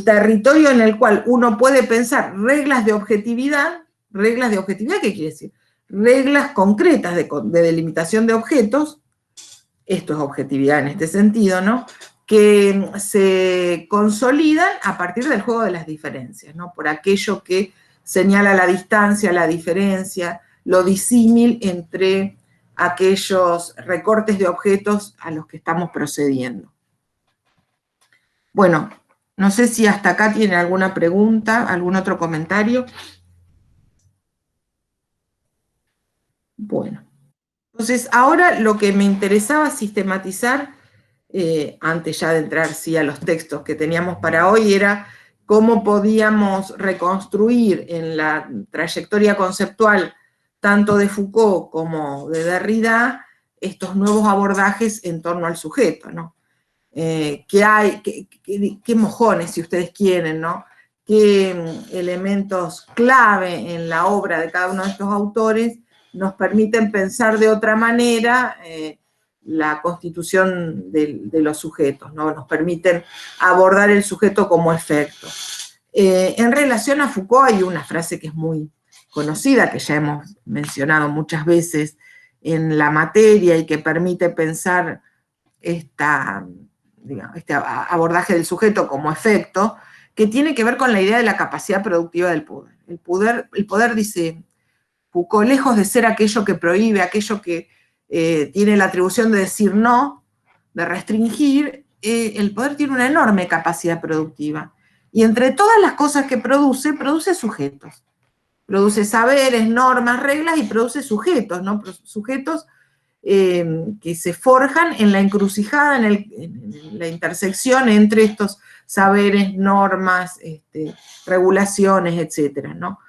territorio en el cual uno puede pensar reglas de objetividad Reglas de objetividad, ¿qué quiere decir? Reglas concretas de delimitación de objetos, esto es objetividad en este sentido, ¿no? Que se consolidan a partir del juego de las diferencias, ¿no? Por aquello que señala la distancia, la diferencia, lo disímil entre aquellos recortes de objetos a los que estamos procediendo. Bueno, no sé si hasta acá tiene alguna pregunta, algún otro comentario. Bueno, entonces ahora lo que me interesaba sistematizar, antes ya de entrar sí a los textos que teníamos para hoy, era cómo podíamos reconstruir en la trayectoria conceptual tanto de Foucault como de Derrida estos nuevos abordajes en torno al sujeto, ¿no? Qué mojones, si ustedes quieren, ¿no? Qué elementos clave en la obra de cada uno de estos autores nos permiten pensar de otra manera la constitución de los sujetos, ¿no? Nos permiten abordar el sujeto como efecto. En relación a Foucault hay una frase que es muy conocida, que ya hemos mencionado muchas veces en la materia y que permite pensar este abordaje del sujeto como efecto, que tiene que ver con la idea de la capacidad productiva del poder. El poder, dice Foucault, lejos de ser aquello que prohíbe, aquello que tiene la atribución de decir no, de restringir, el poder tiene una enorme capacidad productiva. Y entre todas las cosas que produce sujetos. Produce saberes, normas, reglas y produce sujetos, ¿no? Sujetos que se forjan en la encrucijada, en la intersección entre estos saberes, normas, regulaciones, etcétera, ¿no?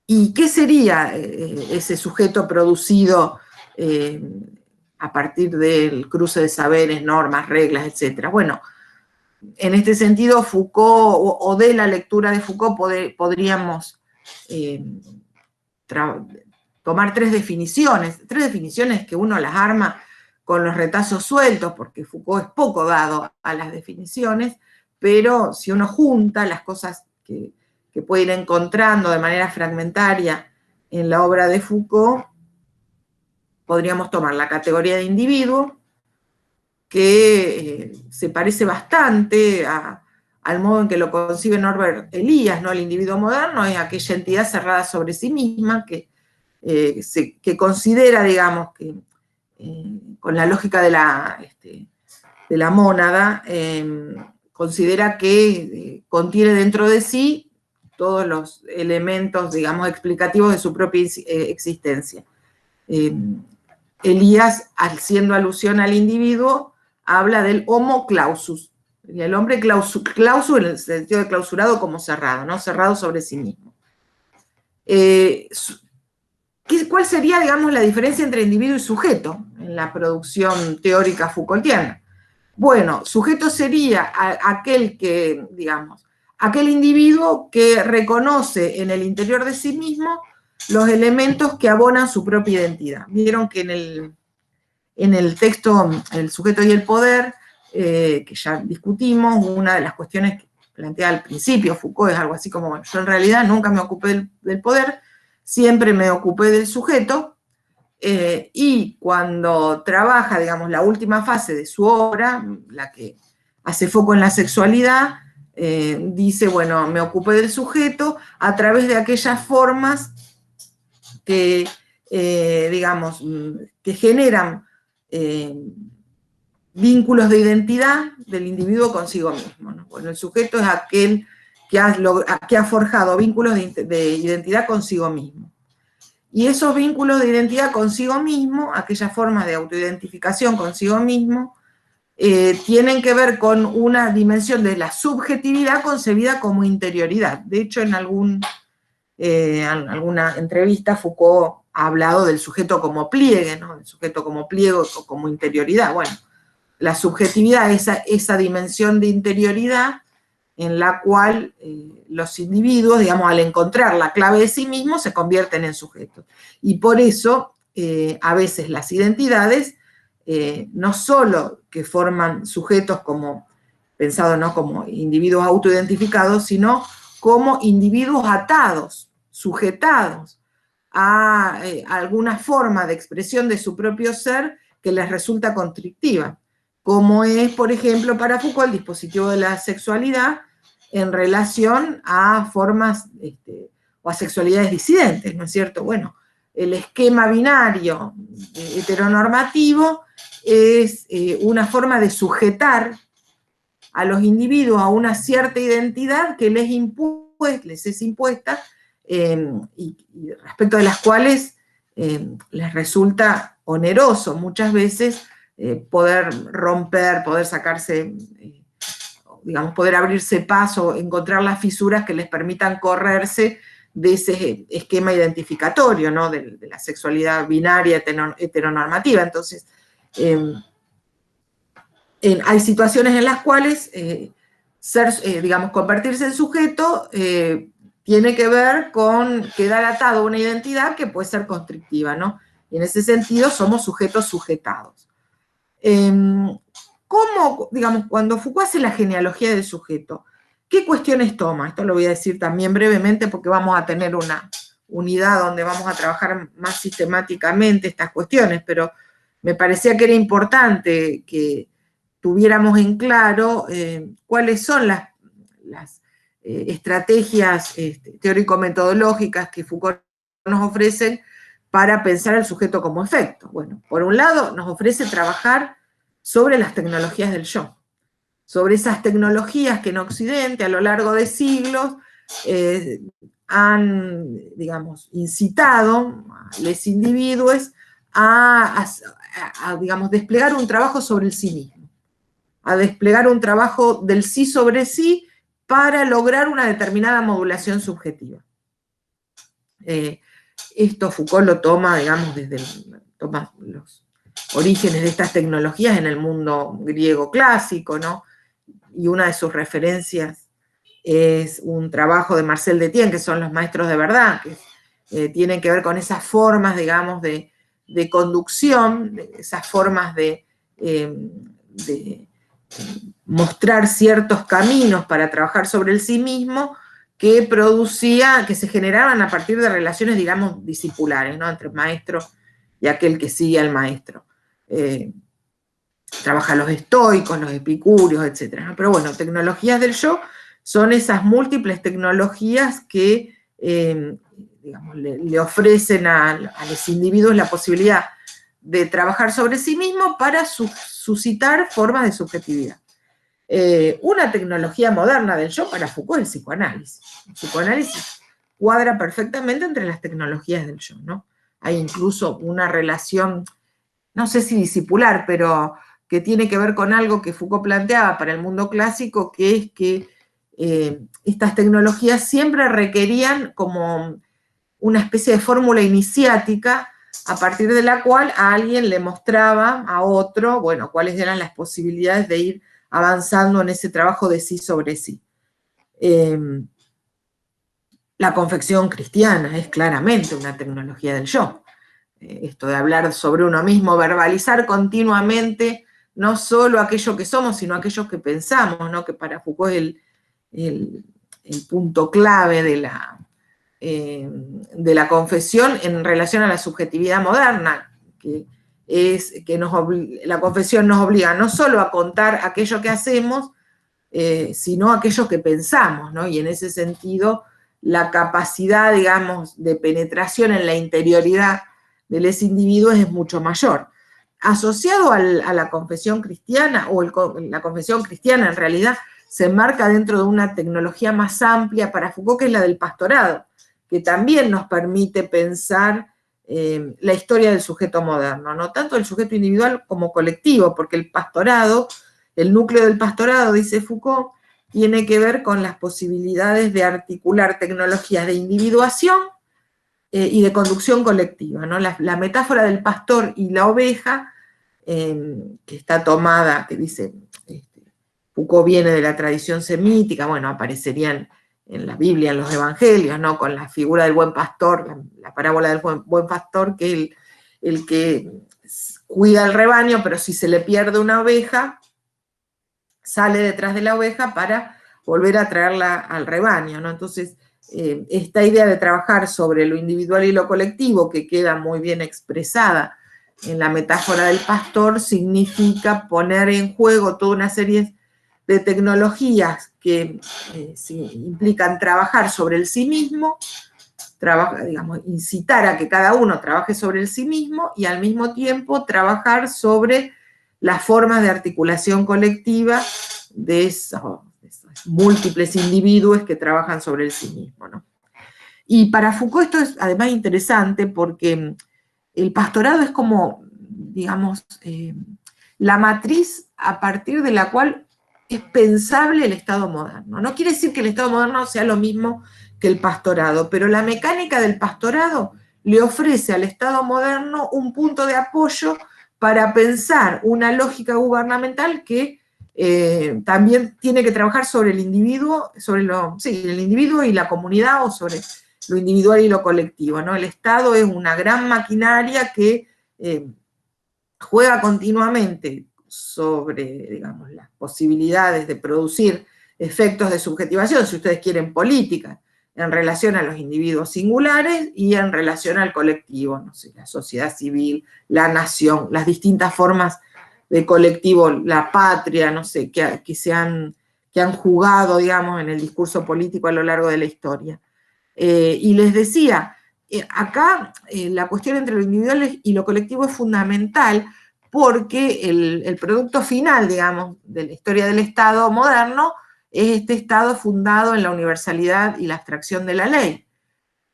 ¿Y qué sería ese sujeto producido a partir del cruce de saberes, normas, reglas, etcétera? Bueno, en este sentido, Foucault, o de la lectura de Foucault, podríamos tomar tres definiciones que uno las arma con los retazos sueltos, porque Foucault es poco dado a las definiciones, pero si uno junta las cosas que puede ir encontrando de manera fragmentaria en la obra de Foucault, podríamos tomar la categoría de individuo, que se parece bastante al modo en que lo concibe Norbert Elias, ¿no? El individuo moderno es aquella entidad cerrada sobre sí misma, que considera, digamos, que con la lógica de la mónada, considera que contiene dentro de sí todos los elementos, digamos, explicativos de su propia existencia. Elías, haciendo alusión al individuo, habla del homo clausus, y el hombre clausus en el sentido de clausurado como cerrado, ¿no? Cerrado sobre sí mismo. ¿Cuál sería, digamos, la diferencia entre individuo y sujeto en la producción teórica Foucaultiana? Bueno, sujeto sería aquel que, digamos, aquel individuo que reconoce en el interior de sí mismo los elementos que abonan su propia identidad. Vieron que en el texto El sujeto y el poder, que ya discutimos, una de las cuestiones que plantea al principio Foucault es algo así como, bueno, yo en realidad nunca me ocupé del poder, siempre me ocupé del sujeto, y cuando trabaja, digamos, la última fase de su obra, la que hace foco en la sexualidad, dice, bueno, me ocupé del sujeto a través de aquellas formas que, digamos, que generan vínculos de identidad del individuo consigo mismo, ¿no? Bueno, el sujeto es aquel que ha forjado vínculos de identidad consigo mismo. Y esos vínculos de identidad consigo mismo, aquellas formas de autoidentificación consigo mismo, tienen que ver con una dimensión de la subjetividad concebida como interioridad. De hecho, en alguna entrevista Foucault ha hablado del sujeto como pliegue, ¿no? El sujeto como pliego o como interioridad. Bueno, la subjetividad es esa dimensión de interioridad en la cual los individuos, digamos, al encontrar la clave de sí mismos, se convierten en sujetos. Y por eso, a veces las identidades, no solo que forman sujetos como, pensado, ¿no?, como individuos autoidentificados, sino como individuos atados, sujetados a alguna forma de expresión de su propio ser que les resulta constrictiva, como es, por ejemplo, para Foucault, el dispositivo de la sexualidad en relación a formas o a sexualidades disidentes, ¿no es cierto? Bueno, el esquema binario heteronormativo es una forma de sujetar a los individuos a una cierta identidad que les es impuesta y respecto de las cuales les resulta oneroso muchas veces poder romper, poder sacarse, digamos, poder abrirse paso, encontrar las fisuras que les permitan correrse de ese esquema identificatorio, ¿no? De la sexualidad binaria heteronormativa. Entonces, hay situaciones en las cuales digamos, convertirse en sujeto tiene que ver con quedar atado a una identidad que puede ser constrictiva, ¿no? Y en ese sentido somos sujetos sujetados. ¿Cómo, digamos, cuando Foucault hace la genealogía del sujeto, qué cuestiones toma? Esto lo voy a decir también brevemente porque vamos a tener una unidad donde vamos a trabajar más sistemáticamente estas cuestiones, pero me parecía que era importante que tuviéramos en claro cuáles son las estrategias teórico-metodológicas que Foucault nos ofrecen para pensar el sujeto como efecto. Bueno, por un lado nos ofrece trabajar sobre las tecnologías del yo, sobre esas tecnologías que en Occidente a lo largo de siglos han, digamos, incitado a los individuos a, digamos, desplegar un trabajo sobre el sí mismo, a desplegar un trabajo del sí sobre sí para lograr una determinada modulación subjetiva. Esto Foucault lo toma, digamos, toma los orígenes de estas tecnologías en el mundo griego clásico, ¿no? Y una de sus referencias es un trabajo de Marcel Détienne, que son los maestros de verdad, que tienen que ver con esas formas, digamos, de conducción, esas formas de mostrar ciertos caminos para trabajar sobre el sí mismo que se generaban a partir de relaciones, digamos, discipulares, ¿no? Entre el maestro y aquel que sigue al maestro. Trabaja los estoicos, los epicúreos, etc. ¿no? Pero bueno, tecnologías del yo son esas múltiples tecnologías que digamos, le ofrecen a los individuos la posibilidad de trabajar sobre sí mismo para suscitar formas de subjetividad. Una tecnología moderna del yo para Foucault es el psicoanálisis. El psicoanálisis cuadra perfectamente entre las tecnologías del yo, ¿no? Hay incluso una relación, no sé si discipular, pero que tiene que ver con algo que Foucault planteaba para el mundo clásico, que es que estas tecnologías siempre requerían como una especie de fórmula iniciática a partir de la cual a alguien le mostraba a otro, bueno, cuáles eran las posibilidades de ir avanzando en ese trabajo de sí sobre sí. La confección cristiana es claramente una tecnología del yo. Esto de hablar sobre uno mismo, verbalizar continuamente no solo aquello que somos, sino aquello que pensamos, ¿no? Que para Foucault es el punto clave de la confesión en relación a la subjetividad moderna, que es que la confesión nos obliga no solo a contar aquello que hacemos, sino aquello que pensamos, ¿no? Y en ese sentido, la capacidad, digamos, de penetración en la interioridad de los individuos es mucho mayor. Asociado a la confesión cristiana, la confesión cristiana en realidad se enmarca dentro de una tecnología más amplia para Foucault, que es la del pastorado, que también nos permite pensar la historia del sujeto moderno, no tanto el sujeto individual como colectivo, porque el pastorado, el núcleo del pastorado, dice Foucault, tiene que ver con las posibilidades de articular tecnologías de individuación y de conducción colectiva, ¿no? La metáfora del pastor y la oveja, que está tomada, que dice, Foucault viene de la tradición semítica, bueno, aparecerían en la Biblia, en los evangelios, ¿no? Con la figura del buen pastor, la parábola del buen pastor, que es el que cuida el rebaño, pero si se le pierde una oveja, sale detrás de la oveja para volver a traerla al rebaño, ¿no? Entonces, esta idea de trabajar sobre lo individual y lo colectivo, que queda muy bien expresada en la metáfora del pastor, significa poner en juego toda una serie de tecnologías que implican trabajar sobre el sí mismo, digamos, incitar a que cada uno trabaje sobre el sí mismo y al mismo tiempo trabajar sobre las formas de articulación colectiva de esos múltiples individuos que trabajan sobre el sí mismo, ¿no? Y para Foucault esto es además interesante porque el pastorado es como, digamos, la matriz a partir de la cual es pensable el Estado moderno. No quiere decir que el Estado moderno sea lo mismo que el pastorado, pero la mecánica del pastorado le ofrece al Estado moderno un punto de apoyo para pensar una lógica gubernamental que también tiene que trabajar sobre el individuo, el individuo y la comunidad, o sobre lo individual y lo colectivo, ¿no? El Estado es una gran maquinaria que juega continuamente sobre, digamos, las posibilidades de producir efectos de subjetivación, si ustedes quieren, política, en relación a los individuos singulares y en relación al colectivo, no sé, la sociedad civil, la nación, las distintas formas de colectivo, la patria, no sé, que han jugado, digamos, en el discurso político a lo largo de la historia. Y les decía, acá la cuestión entre lo individual y lo colectivo es fundamental porque el producto final, digamos, de la historia del Estado moderno es este Estado fundado en la universalidad y la abstracción de la ley.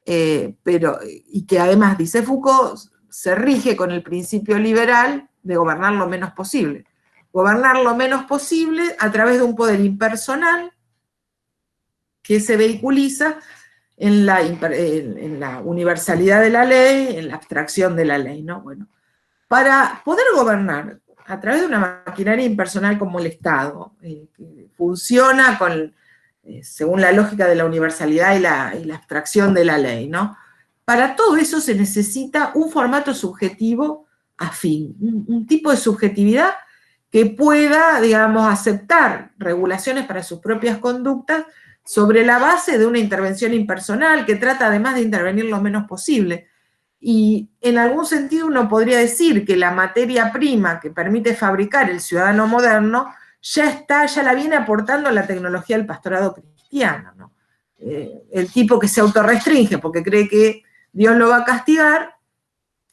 Y que además, dice Foucault, se rige con el principio liberal de gobernar lo menos posible. Gobernar lo menos posible a través de un poder impersonal que se vehiculiza en la universalidad de la ley, en la abstracción de la ley, ¿no? Bueno, para poder gobernar a través de una maquinaria impersonal como el Estado, que funciona según la lógica de la universalidad y la abstracción de la ley, ¿no? Para todo eso se necesita un formato subjetivo afín, un tipo de subjetividad que pueda, digamos, aceptar regulaciones para sus propias conductas sobre la base de una intervención impersonal que trata además de intervenir lo menos posible. Y en algún sentido uno podría decir que la materia prima que permite fabricar el ciudadano moderno ya la viene aportando la tecnología del pastorado cristiano, ¿no? El tipo que se autorrestringe porque cree que Dios lo va a castigar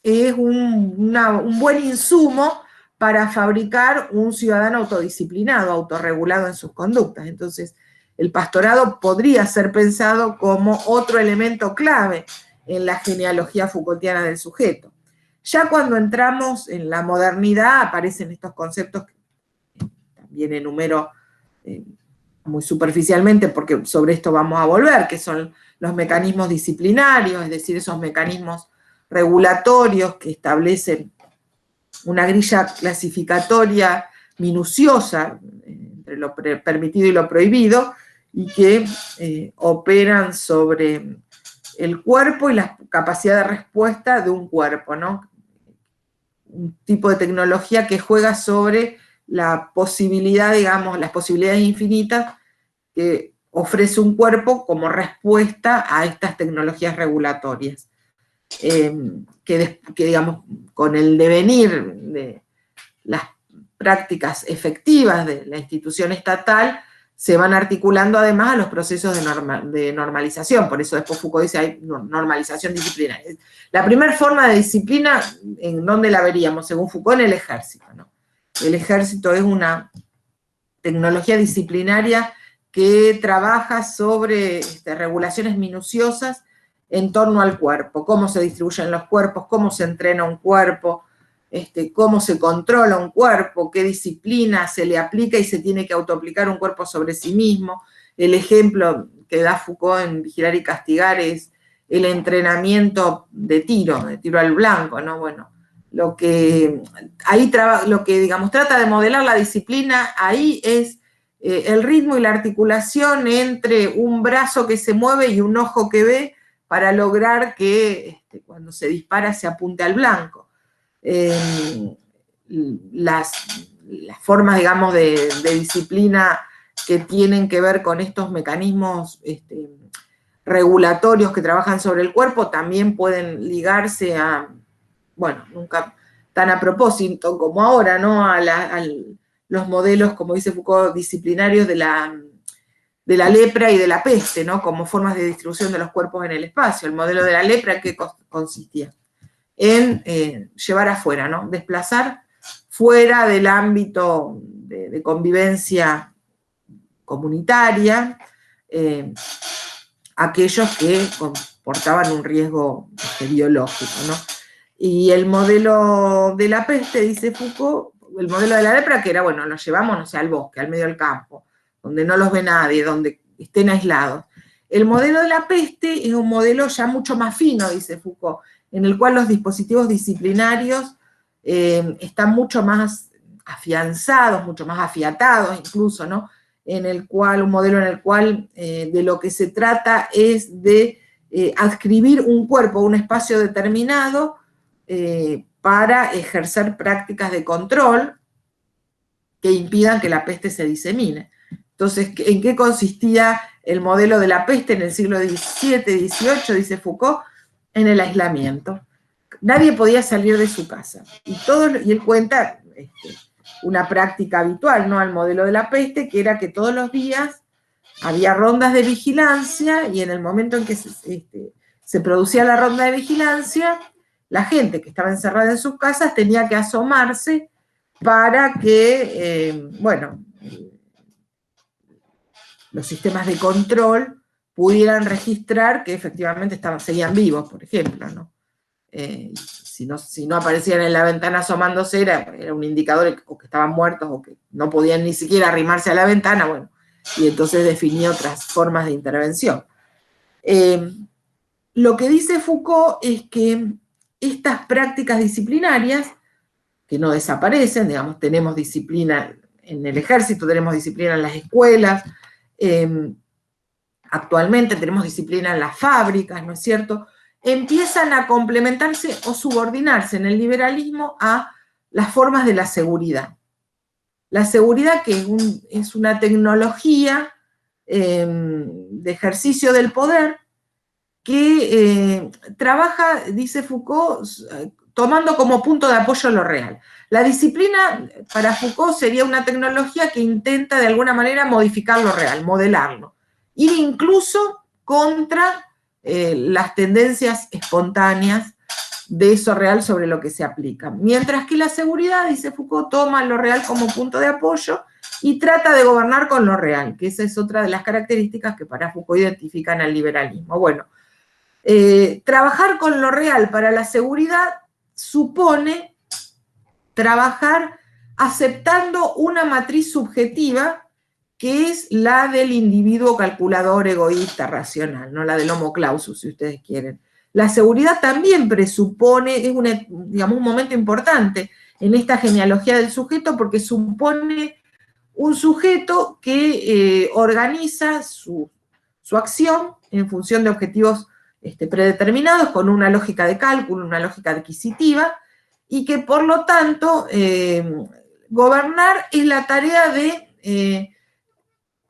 es un buen insumo para fabricar un ciudadano autodisciplinado, autorregulado en sus conductas. Entonces, el pastorado podría ser pensado como otro elemento clave en la genealogía Foucaultiana del sujeto. Ya cuando entramos en la modernidad aparecen estos conceptos que también enumero muy superficialmente porque sobre esto vamos a volver, que son los mecanismos disciplinarios, es decir, esos mecanismos regulatorios que establecen una grilla clasificatoria minuciosa entre lo permitido y lo prohibido, y que operan sobre el cuerpo y la capacidad de respuesta de un cuerpo, ¿no? Un tipo de tecnología que juega sobre la posibilidad, digamos, las posibilidades infinitas que ofrece un cuerpo como respuesta a estas tecnologías regulatorias. Que digamos, con el devenir de las prácticas efectivas de la institución estatal, se van articulando además a los procesos de normalización. Por eso después Foucault dice hay normalización disciplinaria. La primera forma de disciplina, ¿en dónde la veríamos? Según Foucault, en el ejército, ¿no? El ejército es una tecnología disciplinaria que trabaja sobre regulaciones minuciosas en torno al cuerpo, cómo se distribuyen los cuerpos, cómo se entrena un cuerpo, cómo se controla un cuerpo, qué disciplina se le aplica y se tiene que autoaplicar un cuerpo sobre sí mismo. El ejemplo que da Foucault en Vigilar y Castigar es el entrenamiento de tiro al blanco, ¿no? Bueno, lo que digamos, trata de modelar la disciplina ahí es el ritmo y la articulación entre un brazo que se mueve y un ojo que ve para lograr que cuando se dispara se apunte al blanco. Las formas, digamos, de disciplina que tienen que ver con estos mecanismos regulatorios que trabajan sobre el cuerpo también pueden ligarse a, bueno, nunca tan a propósito como ahora, ¿no? A los modelos, como dice Foucault, disciplinarios de la lepra y de la peste, ¿no? Como formas de distribución de los cuerpos en el espacio. El modelo de la lepra, ¿en qué consistía? En llevar afuera, ¿no? Desplazar fuera del ámbito de convivencia comunitaria aquellos que comportaban un riesgo biológico, ¿no? Y el modelo de la peste, dice Foucault, el modelo de la lepra, que era, bueno, los llevamos, no sé, al bosque, al medio del campo, donde no los ve nadie, donde estén aislados. El modelo de la peste es un modelo ya mucho más fino, dice Foucault, en el cual los dispositivos disciplinarios están mucho más afianzados, mucho más afiatados incluso, ¿no? Un modelo en el cual de lo que se trata es de adscribir un cuerpo a un espacio determinado para ejercer prácticas de control que impidan que la peste se disemine. Entonces, ¿en qué consistía el modelo de la peste en el siglo XVII, XVIII, dice Foucault? En el aislamiento. Nadie podía salir de su casa. Y él cuenta una práctica habitual, ¿no? Al modelo de la peste, que era que todos los días había rondas de vigilancia y en el momento en que se producía la ronda de vigilancia, la gente que estaba encerrada en sus casas tenía que asomarse para que, los sistemas de control pudieran registrar que efectivamente seguían vivos, por ejemplo, ¿no? Si no aparecían en la ventana asomándose, era un indicador o que estaban muertos o que no podían ni siquiera arrimarse a la ventana, bueno, y entonces definía otras formas de intervención. Lo que dice Foucault es que estas prácticas disciplinarias, que no desaparecen, digamos, tenemos disciplina en el ejército, tenemos disciplina en las escuelas, actualmente tenemos disciplina en las fábricas, ¿no es cierto?, empiezan a complementarse o subordinarse en el liberalismo a las formas de la seguridad. La seguridad, que es una tecnología de ejercicio del poder que trabaja, dice Foucault, tomando como punto de apoyo lo real. La disciplina, para Foucault, sería una tecnología que intenta de alguna manera modificar lo real, modelarlo, ir incluso contra las tendencias espontáneas de eso real sobre lo que se aplica. Mientras que la seguridad, dice Foucault, toma lo real como punto de apoyo y trata de gobernar con lo real, que esa es otra de las características que para Foucault identifican al liberalismo. Bueno, trabajar con lo real para la seguridad supone trabajar aceptando una matriz subjetiva que es la del individuo calculador, egoísta, racional, no la del homo clausus, si ustedes quieren. La seguridad también presupone, es un momento importante en esta genealogía del sujeto, porque supone un sujeto que organiza su acción en función de objetivos predeterminados, con una lógica de cálculo, una lógica adquisitiva, y que por lo tanto gobernar es la tarea de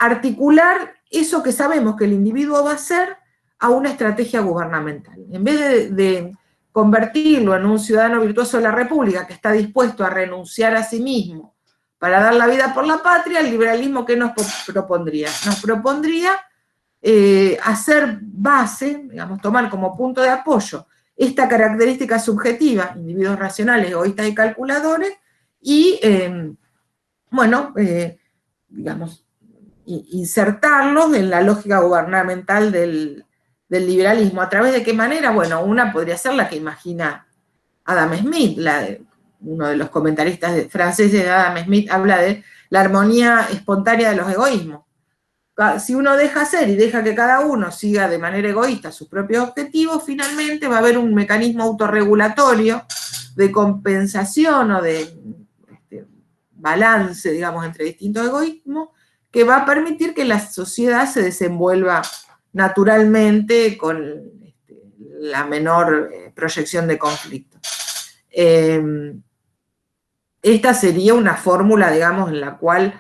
articular eso que sabemos que el individuo va a hacer a una estrategia gubernamental. En vez de convertirlo en un ciudadano virtuoso de la República que está dispuesto a renunciar a sí mismo para dar la vida por la patria, el liberalismo, ¿qué nos propondría? Nos propondría hacer base, digamos, tomar como punto de apoyo esta característica subjetiva, individuos racionales, egoístas y calculadores, y, digamos, insertarlos en la lógica gubernamental del liberalismo. ¿A través de qué manera? Bueno, una podría ser la que imagina Adam Smith, uno de los comentaristas franceses de Adam Smith habla de la armonía espontánea de los egoísmos. Si uno deja hacer y deja que cada uno siga de manera egoísta sus propios objetivos, finalmente va a haber un mecanismo autorregulatorio de compensación o de balance, digamos, entre distintos egoísmos, que va a permitir que la sociedad se desenvuelva naturalmente con la menor proyección de conflicto. Esta sería una fórmula, digamos, en la cual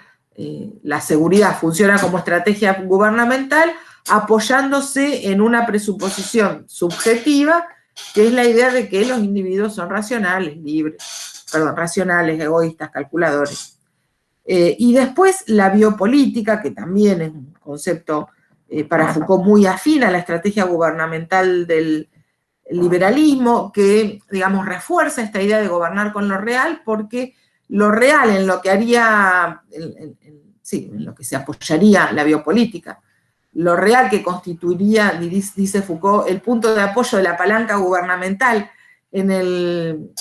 la seguridad funciona como estrategia gubernamental apoyándose en una presuposición subjetiva, que es la idea de que los individuos son racionales, racionales, egoístas, calculadores. Y después la biopolítica, que también es un concepto para Foucault muy afín a la estrategia gubernamental del liberalismo, que, digamos, refuerza esta idea de gobernar con lo real, porque lo real en lo que haría, en lo que se apoyaría la biopolítica, lo real que constituiría, dice Foucault, el punto de apoyo de la palanca gubernamental en el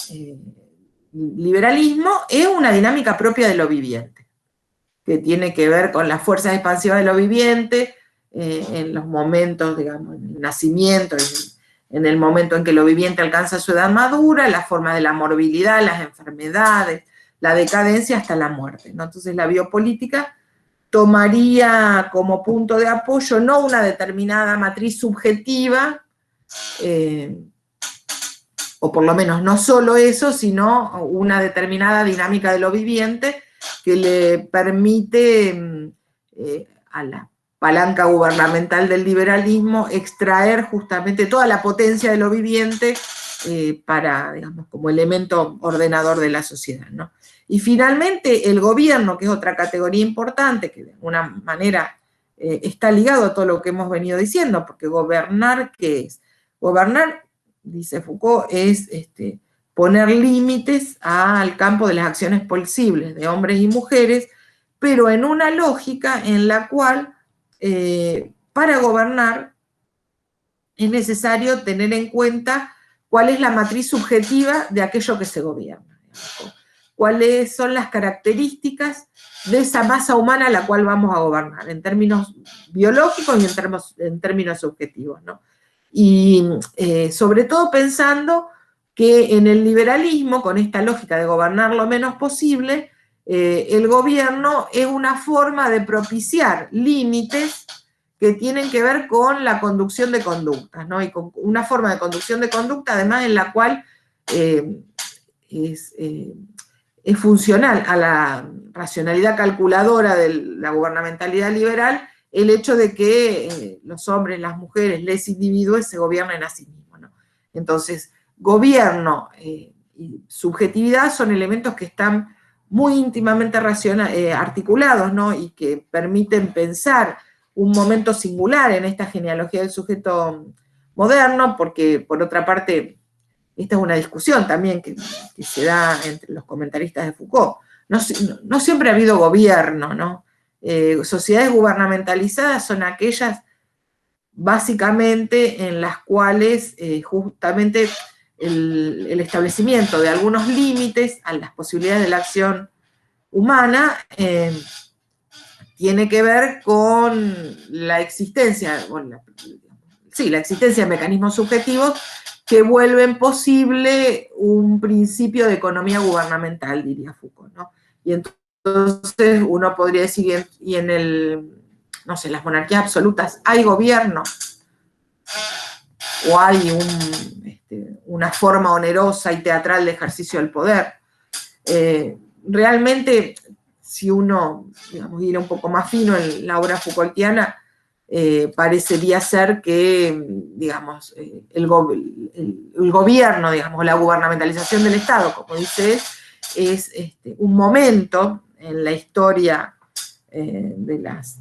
liberalismo, es una dinámica propia de lo viviente, que tiene que ver con las fuerzas expansivas de lo viviente, en los momentos, digamos, en el nacimiento, en el momento en que lo viviente alcanza su edad madura, la forma de la morbilidad, las enfermedades, la decadencia hasta la muerte, ¿no? Entonces la biopolítica tomaría como punto de apoyo no una determinada matriz subjetiva, o por lo menos no solo eso, sino una determinada dinámica de lo viviente que le permite a la palanca gubernamental del liberalismo extraer justamente toda la potencia de lo viviente para, digamos, como elemento ordenador de la sociedad, ¿no? Y finalmente el gobierno, que es otra categoría importante, que de alguna manera está ligado a todo lo que hemos venido diciendo, porque gobernar, ¿qué es? Gobernar, dice Foucault, es poner límites al campo de las acciones posibles de hombres y mujeres, pero en una lógica en la cual para gobernar es necesario tener en cuenta cuál es la matriz subjetiva de aquello que se gobierna, cuáles son las características de esa masa humana a la cual vamos a gobernar, en términos biológicos y en términos subjetivos, ¿no? Y sobre todo pensando que en el liberalismo, con esta lógica de gobernar lo menos posible, el gobierno es una forma de propiciar límites que tienen que ver con la conducción de conductas, ¿no? Y con una forma de conducción de conducta, además, en la cual es funcional a la racionalidad calculadora de la gubernamentalidad liberal el hecho de que los hombres, las mujeres, los individuos se gobiernen a sí mismos, ¿no? Entonces, gobierno y subjetividad son elementos que están muy íntimamente articulados, ¿no? Y que permiten pensar un momento singular en esta genealogía del sujeto moderno, porque, por otra parte, esta es una discusión también que se da entre los comentaristas de Foucault. No siempre ha habido gobierno, ¿no? Sociedades gubernamentalizadas son aquellas básicamente en las cuales justamente el establecimiento de algunos límites a las posibilidades de la acción humana tiene que ver con la existencia, la existencia de mecanismos subjetivos que vuelven posible un principio de economía gubernamental, diría Foucault, ¿no? Y entonces uno podría decir, y en las monarquías absolutas, ¿hay gobierno? ¿O hay una forma onerosa y teatral de ejercicio del poder? Realmente, si uno, digamos, ir un poco más fino en la obra Foucaultiana, parecería ser que, digamos, el gobierno, digamos, la gubernamentalización del Estado, como dice, es un momento en la historia de las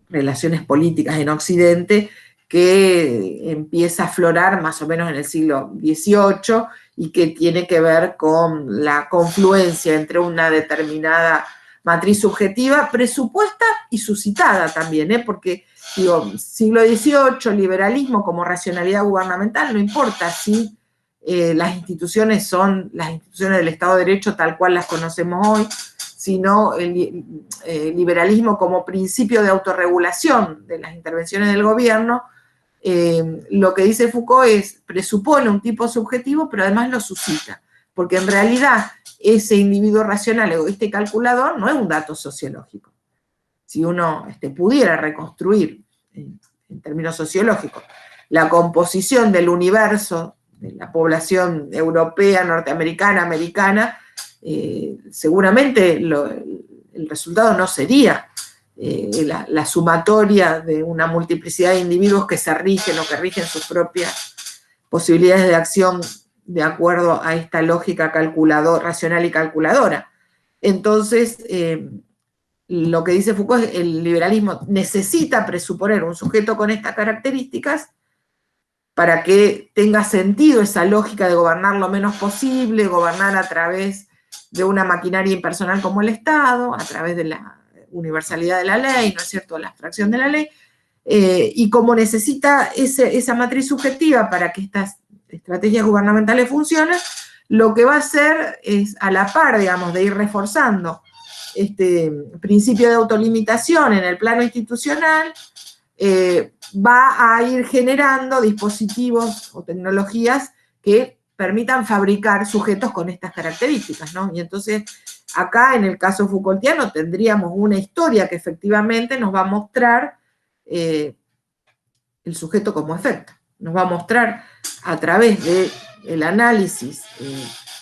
relaciones políticas en Occidente que empieza a aflorar más o menos en el siglo XVIII y que tiene que ver con la confluencia entre una determinada matriz subjetiva presupuesta y suscitada también, porque, digo, siglo XVIII, liberalismo como racionalidad gubernamental, no importa si las instituciones son las instituciones del Estado de Derecho tal cual las conocemos hoy, sino el liberalismo como principio de autorregulación de las intervenciones del gobierno. Lo que dice Foucault presupone un tipo subjetivo, pero además lo suscita, porque en realidad ese individuo racional, egoísta y calculador no es un dato sociológico. Si uno pudiera reconstruir, en términos sociológicos, la composición del universo de la población europea, norteamericana, americana, seguramente el el resultado no sería la sumatoria de una multiplicidad de individuos que se rigen o que rigen sus propias posibilidades de acción de acuerdo a esta lógica racional y calculadora. Entonces, lo que dice Foucault es que el liberalismo necesita presuponer un sujeto con estas características para que tenga sentido esa lógica de gobernar lo menos posible, gobernar a través de una maquinaria impersonal como el Estado, a través de la universalidad de la ley, ¿no es cierto?, la abstracción de la ley, y como necesita esa matriz subjetiva para que estas estrategias gubernamentales funcionen, lo que va a hacer es, a la par, digamos, de ir reforzando este principio de autolimitación en el plano institucional, va a ir generando dispositivos o tecnologías que permitan fabricar sujetos con estas características, ¿no? Y entonces, acá, en el caso Foucaultiano, tendríamos una historia que efectivamente nos va a mostrar el sujeto como efecto. Nos va a mostrar a través del análisis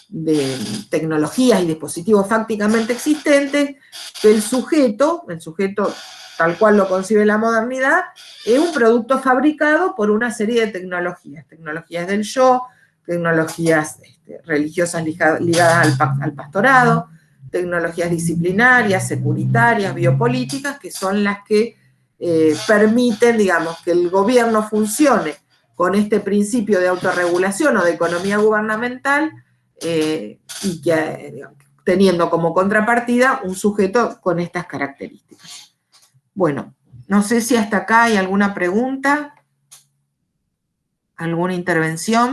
de tecnologías y dispositivos fácticamente existentes que el sujeto tal cual lo concibe la modernidad, es un producto fabricado por una serie de tecnologías del yo, tecnologías religiosas ligadas al pastorado, tecnologías disciplinarias, securitarias, biopolíticas, que son las que permiten, digamos, que el gobierno funcione con este principio de autorregulación o de economía gubernamental y que, digamos, teniendo como contrapartida un sujeto con estas características. Bueno, no sé si hasta acá hay alguna pregunta, alguna intervención.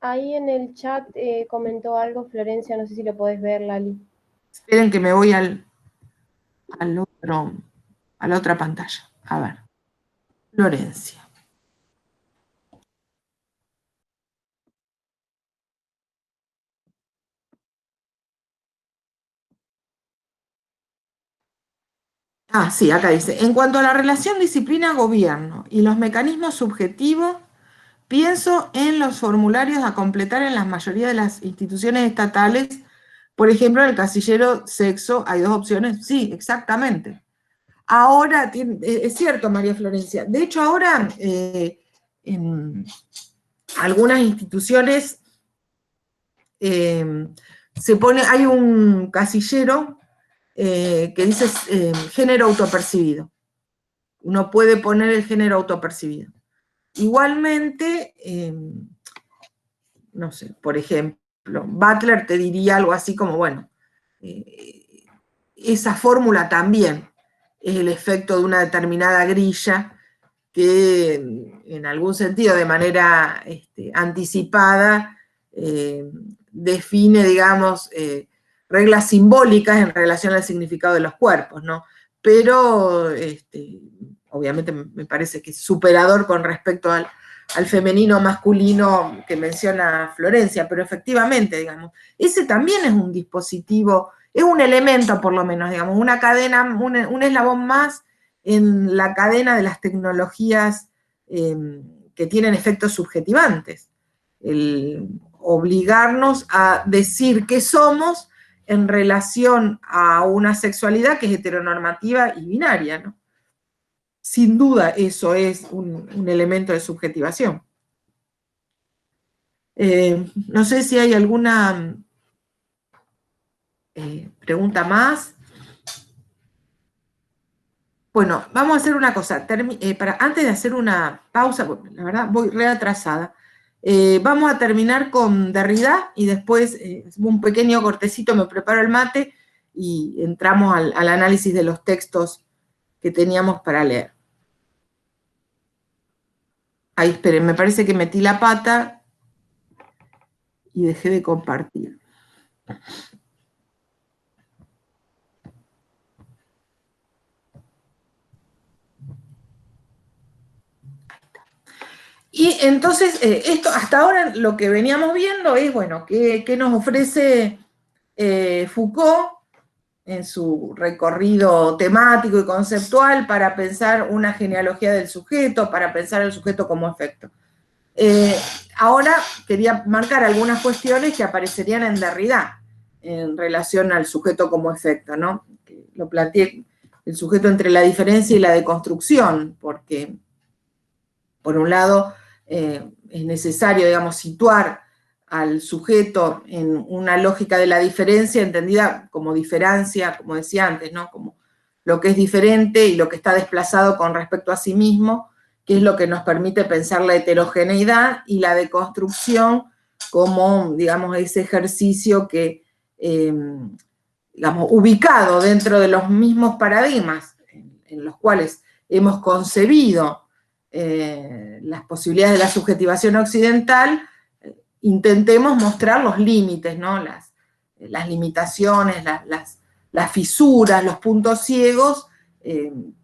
Ahí en el chat comentó algo Florencia, no sé si lo podés ver, Lali. Esperen que me voy a la otra pantalla. A ver, Florencia. Ah, sí, acá dice, en cuanto a la relación disciplina-gobierno y los mecanismos subjetivos, pienso en los formularios a completar en la mayoría de las instituciones estatales. Por ejemplo, en el casillero sexo hay 2 opciones. Sí, exactamente. Ahora, es cierto, María Florencia, de hecho ahora en algunas instituciones hay un casillero que dice género autopercibido. Uno puede poner el género autopercibido. Igualmente, no sé, por ejemplo, Butler te diría algo así como, bueno, esa fórmula también es el efecto de una determinada grilla que en algún sentido, de manera anticipada, define, digamos, reglas simbólicas en relación al significado de los cuerpos, ¿no? Pero, obviamente, me parece que es superador con respecto al femenino masculino que menciona Florencia, pero efectivamente, digamos, ese también es un dispositivo, es un elemento por lo menos, digamos, una cadena, un eslabón más en la cadena de las tecnologías que tienen efectos subjetivantes. El obligarnos a decir qué somos en relación a una sexualidad que es heteronormativa y binaria, ¿no? Sin duda eso es un elemento de subjetivación. No sé si hay alguna pregunta más. Bueno, vamos a hacer una cosa. Antes de hacer una pausa, porque la verdad voy reatrasada, vamos a terminar con Derrida y después un pequeño cortecito, me preparo el mate y entramos al análisis de los textos que teníamos para leer. Ahí, esperen, me parece que metí la pata y dejé de compartir. Y entonces, esto hasta ahora lo que veníamos viendo es, bueno, qué nos ofrece Foucault en su recorrido temático y conceptual para pensar una genealogía del sujeto, para pensar el sujeto como efecto. Ahora quería marcar algunas cuestiones que aparecerían en Derrida en relación al sujeto como efecto, ¿no? Que lo planteé, el sujeto entre la diferencia y la deconstrucción, porque, por un lado, es necesario, digamos, situar al sujeto en una lógica de la diferencia, entendida como diferencia, como decía antes, ¿no? Como lo que es diferente y lo que está desplazado con respecto a sí mismo, que es lo que nos permite pensar la heterogeneidad, y la deconstrucción como, digamos, ese ejercicio que, digamos, ubicado dentro de los mismos paradigmas en los cuales hemos concebido las posibilidades de la subjetivación occidental, intentemos mostrar los límites, ¿no? Las limitaciones, las fisuras, los puntos ciegos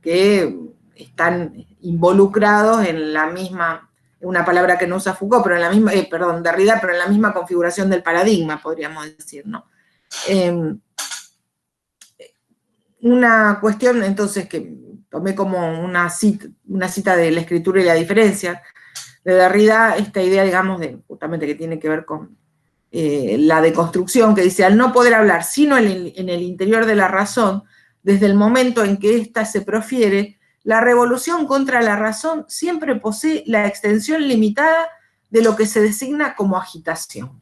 que están involucrados en la misma, una palabra que no usa Foucault, pero en la misma, Derrida, pero en la misma configuración del paradigma, podríamos decir, ¿no? Una cuestión, entonces, que tomé como una cita de La escritura y la diferencia, de Derrida, esta idea, digamos, justamente que tiene que ver con la deconstrucción, que dice, al no poder hablar sino en el interior de la razón, desde el momento en que ésta se profiere, la revolución contra la razón siempre posee la extensión limitada de lo que se designa como agitación.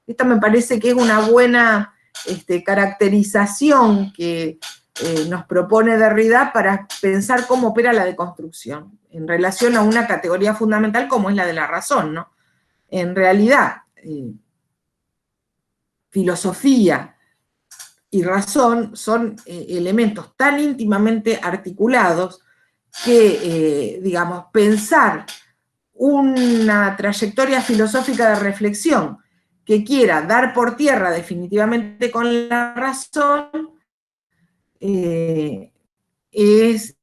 Esta me parece que es una buena caracterización que nos propone Derrida para pensar cómo opera la deconstrucción en relación a una categoría fundamental como es la de la razón, ¿no? En realidad, filosofía y razón son elementos tan íntimamente articulados que, digamos, pensar una trayectoria filosófica de reflexión que quiera dar por tierra definitivamente con la razón es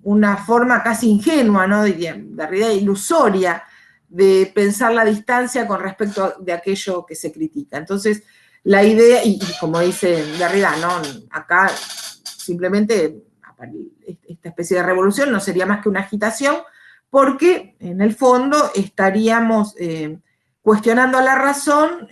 una forma casi ingenua, ¿no? Diría, de realidad ilusoria, de pensar la distancia con respecto de aquello que se critica. Entonces, la idea, y como dice Derrida, ¿no? Acá simplemente esta especie de revolución no sería más que una agitación, porque en el fondo estaríamos cuestionando la razón,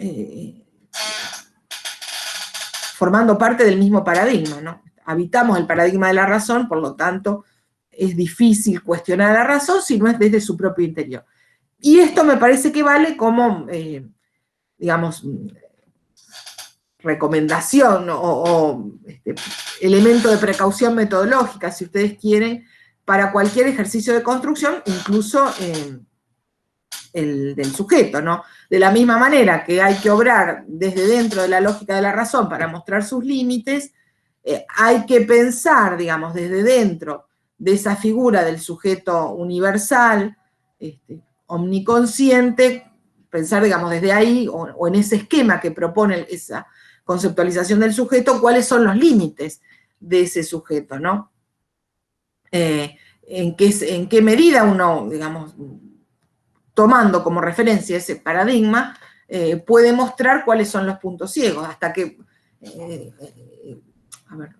formando parte del mismo paradigma, ¿no? Habitamos el paradigma de la razón, por lo tanto, es difícil cuestionar a la razón si no es desde su propio interior. Y esto me parece que vale como, digamos, recomendación o elemento de precaución metodológica, si ustedes quieren, para cualquier ejercicio de construcción, incluso el del sujeto, ¿no? De la misma manera que hay que obrar desde dentro de la lógica de la razón para mostrar sus límites, hay que pensar, digamos, desde dentro de esa figura del sujeto universal, omniconsciente, pensar, digamos, desde ahí, o en ese esquema que propone esa conceptualización del sujeto, cuáles son los límites de ese sujeto, ¿no? En qué medida uno, digamos, tomando como referencia ese paradigma, puede mostrar cuáles son los puntos ciegos, hasta que, a ver,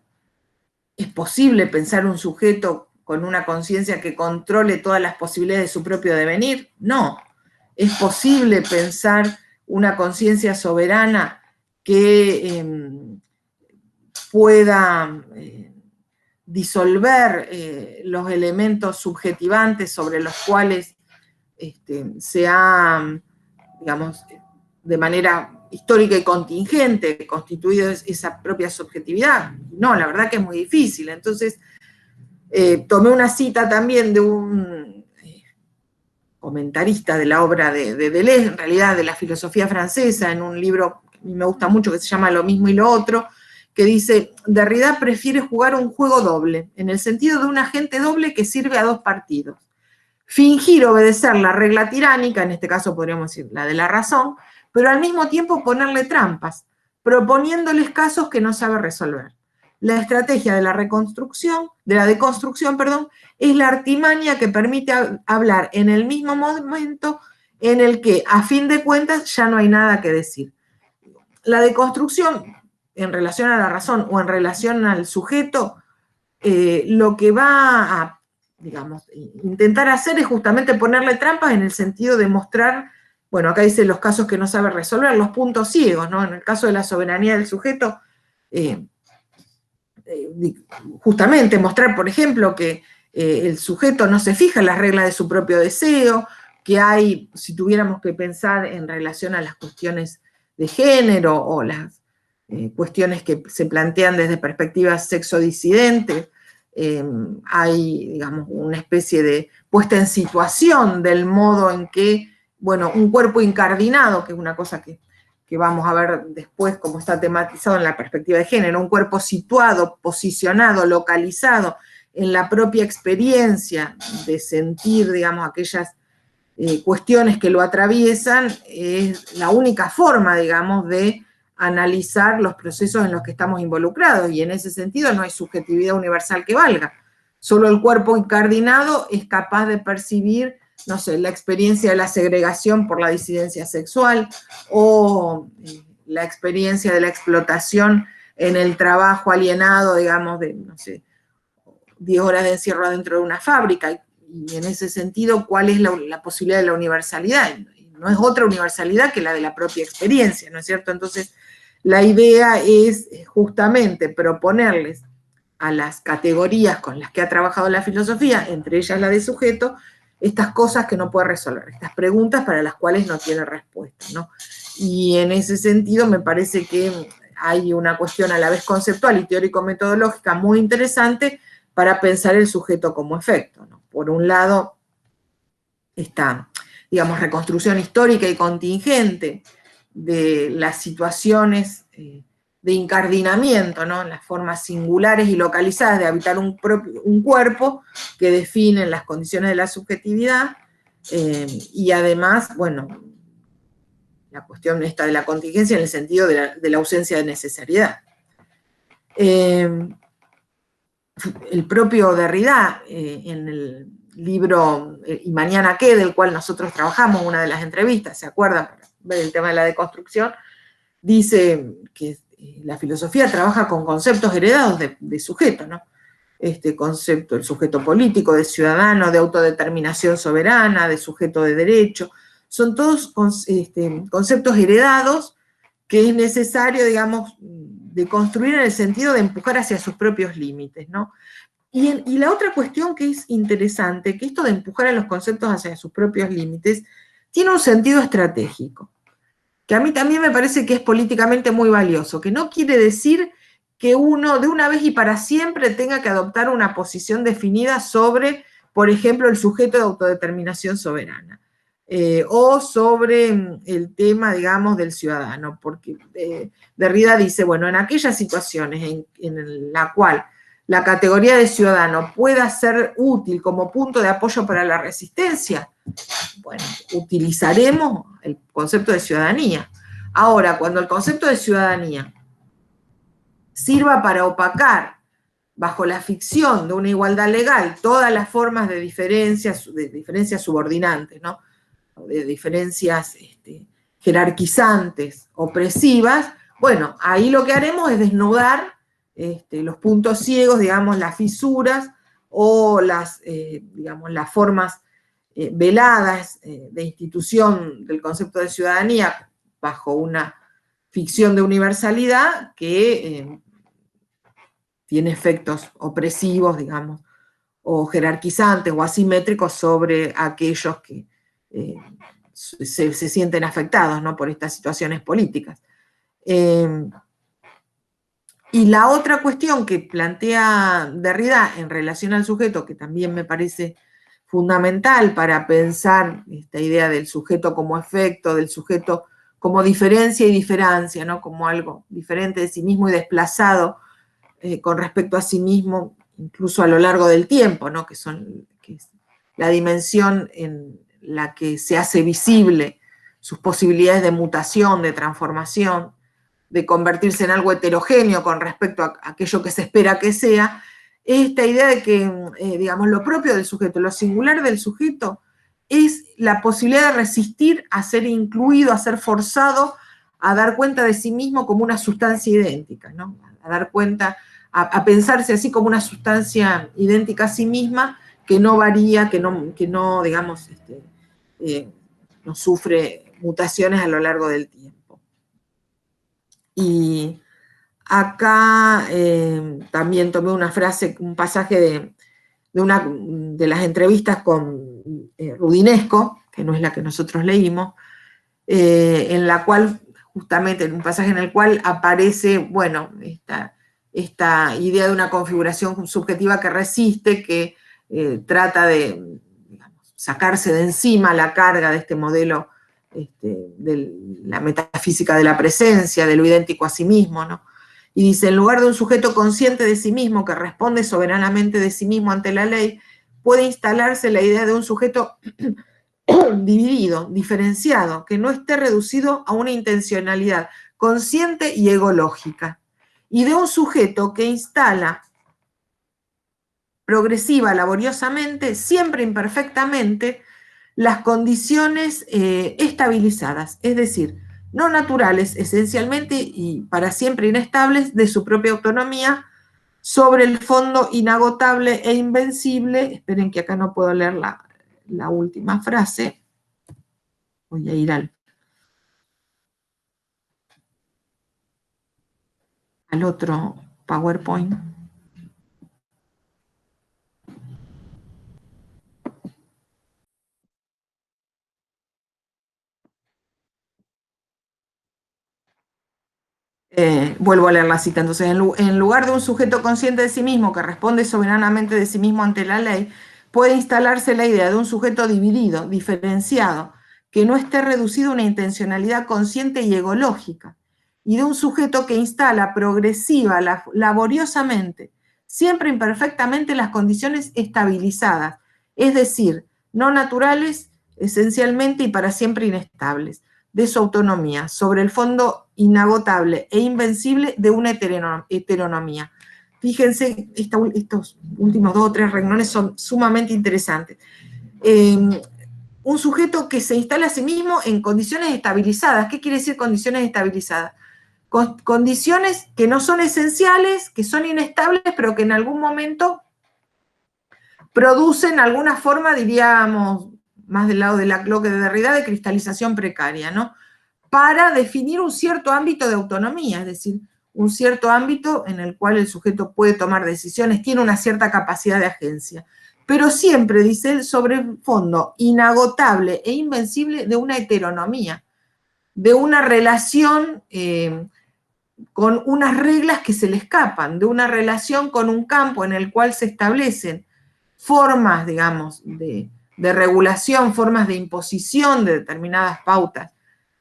¿es posible pensar un sujeto con una conciencia que controle todas las posibilidades de su propio devenir? No. ¿Es posible pensar una conciencia soberana que pueda disolver los elementos subjetivantes sobre los cuales se ha, digamos, de manera histórica y contingente constituido esa propia subjetividad? No, la verdad que es muy difícil. Entonces, tomé una cita también de un comentarista de la obra de Deleuze, en realidad de la filosofía francesa, en un libro que a mí me gusta mucho, que se llama Lo mismo y lo otro, que dice, Derrida prefiere jugar un juego doble, en el sentido de un agente doble que sirve a dos partidos. Fingir obedecer la regla tiránica, en este caso podríamos decir la de la razón, pero al mismo tiempo ponerle trampas, proponiéndoles casos que no sabe resolver. La estrategia de la deconstrucción, es la artimaña que permite hablar en el mismo momento en el que, a fin de cuentas, ya no hay nada que decir. La deconstrucción, en relación a la razón o en relación al sujeto, lo que va a, digamos, intentar hacer es justamente ponerle trampas en el sentido de mostrar, bueno, acá dice los casos que no sabe resolver, los puntos ciegos, ¿no? En el caso de la soberanía del sujeto, justamente mostrar, por ejemplo, que el sujeto no se fija en las reglas de su propio deseo, que hay, si tuviéramos que pensar en relación a las cuestiones de género o las cuestiones que se plantean desde perspectivas sexodisidentes, hay, digamos, una especie de puesta en situación del modo en que, bueno, un cuerpo incardinado, que es una cosa que vamos a ver después cómo está tematizado en la perspectiva de género, un cuerpo situado, posicionado, localizado en la propia experiencia de sentir, digamos, aquellas cuestiones que lo atraviesan, es la única forma, digamos, de analizar los procesos en los que estamos involucrados, y en ese sentido no hay subjetividad universal que valga. Solo el cuerpo incardinado es capaz de percibir, no sé, la experiencia de la segregación por la disidencia sexual, o la experiencia de la explotación en el trabajo alienado, digamos, de, no sé, 10 horas de encierro dentro de una fábrica, y en ese sentido, ¿cuál es la posibilidad de la universalidad? No es otra universalidad que la de la propia experiencia, ¿no es cierto? Entonces, la idea es justamente proponerles a las categorías con las que ha trabajado la filosofía, entre ellas la de sujeto, estas cosas que no puede resolver, estas preguntas para las cuales no tiene respuesta, ¿no? Y en ese sentido me parece que hay una cuestión a la vez conceptual y teórico-metodológica muy interesante para pensar el sujeto como efecto, ¿no? Por un lado, esta, digamos, reconstrucción histórica y contingente de las situaciones de incardinamiento, ¿no? Las formas singulares y localizadas de habitar un cuerpo que definen las condiciones de la subjetividad, y además, bueno, la cuestión esta de la contingencia en el sentido de la ausencia de necesariedad. El propio Derrida, en el libro ¿Y mañana qué?, del cual nosotros trabajamos una de las entrevistas, ¿se acuerdan? Para ver el tema de la deconstrucción, dice que la filosofía trabaja con conceptos heredados de sujeto, ¿no? Este concepto, el sujeto político, de ciudadano, de autodeterminación soberana, de sujeto de derecho, son todos conceptos heredados que es necesario, digamos, de construir en el sentido de empujar hacia sus propios límites, ¿no? Y la otra cuestión que es interesante, que esto de empujar a los conceptos hacia sus propios límites, tiene un sentido estratégico, que a mí también me parece que es políticamente muy valioso, que no quiere decir que uno de una vez y para siempre tenga que adoptar una posición definida sobre, por ejemplo, el sujeto de autodeterminación soberana. O sobre el tema, digamos, del ciudadano, porque Derrida dice, bueno, en aquellas situaciones en la cual la categoría de ciudadano pueda ser útil como punto de apoyo para la resistencia, bueno, utilizaremos el concepto de ciudadanía. Ahora, cuando el concepto de ciudadanía sirva para opacar, bajo la ficción de una igualdad legal, todas las formas de diferencias subordinantes, ¿no? De diferencias jerarquizantes, opresivas, bueno, ahí lo que haremos es desnudar los puntos ciegos, digamos, las fisuras o digamos, las formas veladas de institución del concepto de ciudadanía bajo una ficción de universalidad que tiene efectos opresivos, digamos, o jerarquizantes o asimétricos sobre aquellos que se sienten afectados, ¿no?, por estas situaciones políticas. Y la otra cuestión que plantea Derrida en relación al sujeto, que también me parece fundamental para pensar esta idea del sujeto como efecto, del sujeto como diferencia y diferencia, ¿no?, como algo diferente de sí mismo y desplazado con respecto a sí mismo, incluso a lo largo del tiempo, ¿no?, que es la dimensión en la que se hace visible sus posibilidades de mutación, de transformación, de convertirse en algo heterogéneo con respecto a aquello que se espera que sea, esta idea de que, digamos, lo propio del sujeto, lo singular del sujeto, es la posibilidad de resistir a ser incluido, a ser forzado a dar cuenta de sí mismo como una sustancia idéntica, ¿no? A dar cuenta, a pensarse así como una sustancia idéntica a sí misma, que no varía, que no digamos, no sufre mutaciones a lo largo del tiempo. Y Acá también tomé una frase, un pasaje de una de las entrevistas con Rudinesco, que no es la que nosotros leímos, en la cual, justamente en un pasaje en el cual aparece, bueno, esta idea de una configuración subjetiva que resiste, que trata de, digamos, sacarse de encima la carga de este modelo de la metafísica de la presencia, de lo idéntico a sí mismo, ¿no? Y dice, en lugar de un sujeto consciente de sí mismo que responde soberanamente de sí mismo ante la ley, puede instalarse la idea de un sujeto dividido, diferenciado, que no esté reducido a una intencionalidad consciente y egológica, y de un sujeto que instala progresiva, laboriosamente, siempre imperfectamente, las condiciones estabilizadas, es decir, no naturales, esencialmente y para siempre inestables, de su propia autonomía, sobre el fondo inagotable e invencible. Esperen que acá no puedo leer la última frase. Voy a ir al otro PowerPoint. Vuelvo a leer la cita. Entonces, en lugar de un sujeto consciente de sí mismo que responde soberanamente de sí mismo ante la ley, puede instalarse la idea de un sujeto dividido, diferenciado, que no esté reducido a una intencionalidad consciente y egológica, y de un sujeto que instala progresiva, laboriosamente, siempre imperfectamente, las condiciones estabilizadas, es decir, no naturales, esencialmente y para siempre inestables, de su autonomía, sobre el fondo inagotable e invencible de una heteronomía. Fíjense, estos últimos 2 o 3 renglones son sumamente interesantes. Un sujeto que se instala a sí mismo en condiciones estabilizadas. ¿Qué quiere decir condiciones estabilizadas? Condiciones que no son esenciales, que son inestables, pero que en algún momento producen alguna forma, diríamos, más del lado de lo que de Derrida, de cristalización precaria, ¿no? Para definir un cierto ámbito de autonomía, es decir, un cierto ámbito en el cual el sujeto puede tomar decisiones, tiene una cierta capacidad de agencia, pero siempre, dice él, sobre el fondo inagotable e invencible de una heteronomía, de una relación con unas reglas que se le escapan, de una relación con un campo en el cual se establecen formas, digamos, de regulación, formas de imposición de determinadas pautas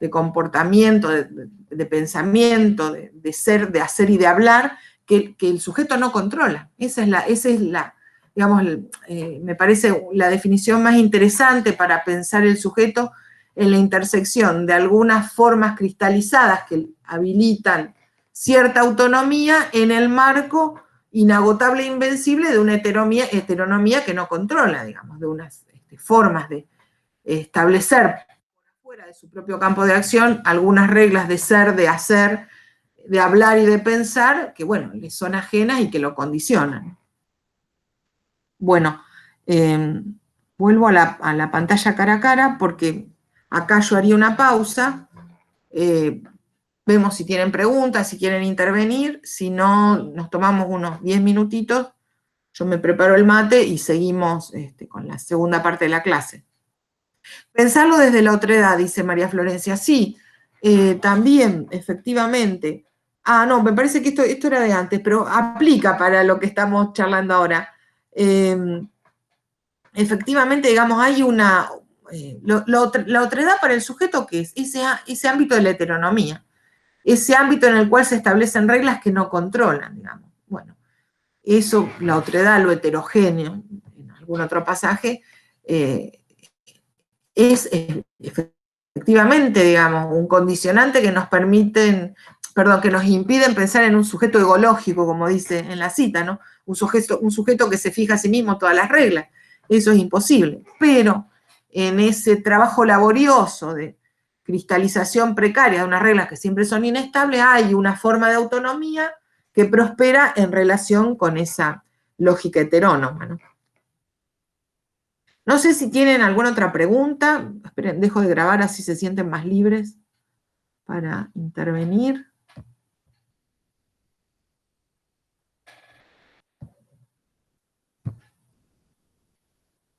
de comportamiento, de pensamiento, de ser, de hacer y de hablar, que el sujeto no controla. Esa es la digamos, me parece la definición más interesante para pensar el sujeto en la intersección de algunas formas cristalizadas que habilitan cierta autonomía en el marco inagotable e invencible de una heteronomía que no controla, digamos, de unas formas de establecer fuera de su propio campo de acción algunas reglas de ser, de hacer, de hablar y de pensar que, bueno, le son ajenas y que lo condicionan. Bueno, vuelvo a la pantalla cara a cara porque acá yo haría una pausa. Vemos si tienen preguntas, si quieren intervenir. Si no, nos tomamos unos 10 minutitos. Yo me preparo el mate y seguimos con la segunda parte de la clase. Pensarlo desde la otredad, dice María Florencia. Sí, también, efectivamente. Ah, no, me parece que esto era de antes, pero aplica para lo que estamos charlando ahora. Efectivamente, digamos, hay una... la otredad para el sujeto, ¿qué es? Ese ámbito de la heteronomía. Ese ámbito en el cual se establecen reglas que no controlan, digamos. Bueno, eso, la otredad, lo heterogéneo, en algún otro pasaje, es efectivamente, digamos, un condicionante que nos que nos impiden pensar en un sujeto egológico, como dice en la cita, ¿no? Un sujeto que se fija a sí mismo todas las reglas. Eso es imposible. Pero en ese trabajo laborioso de cristalización precaria de unas reglas que siempre son inestables, hay una forma de autonomía que prospera en relación con esa lógica heterónoma, ¿no? No sé si tienen alguna otra pregunta. Esperen, dejo de grabar así se sienten más libres para intervenir.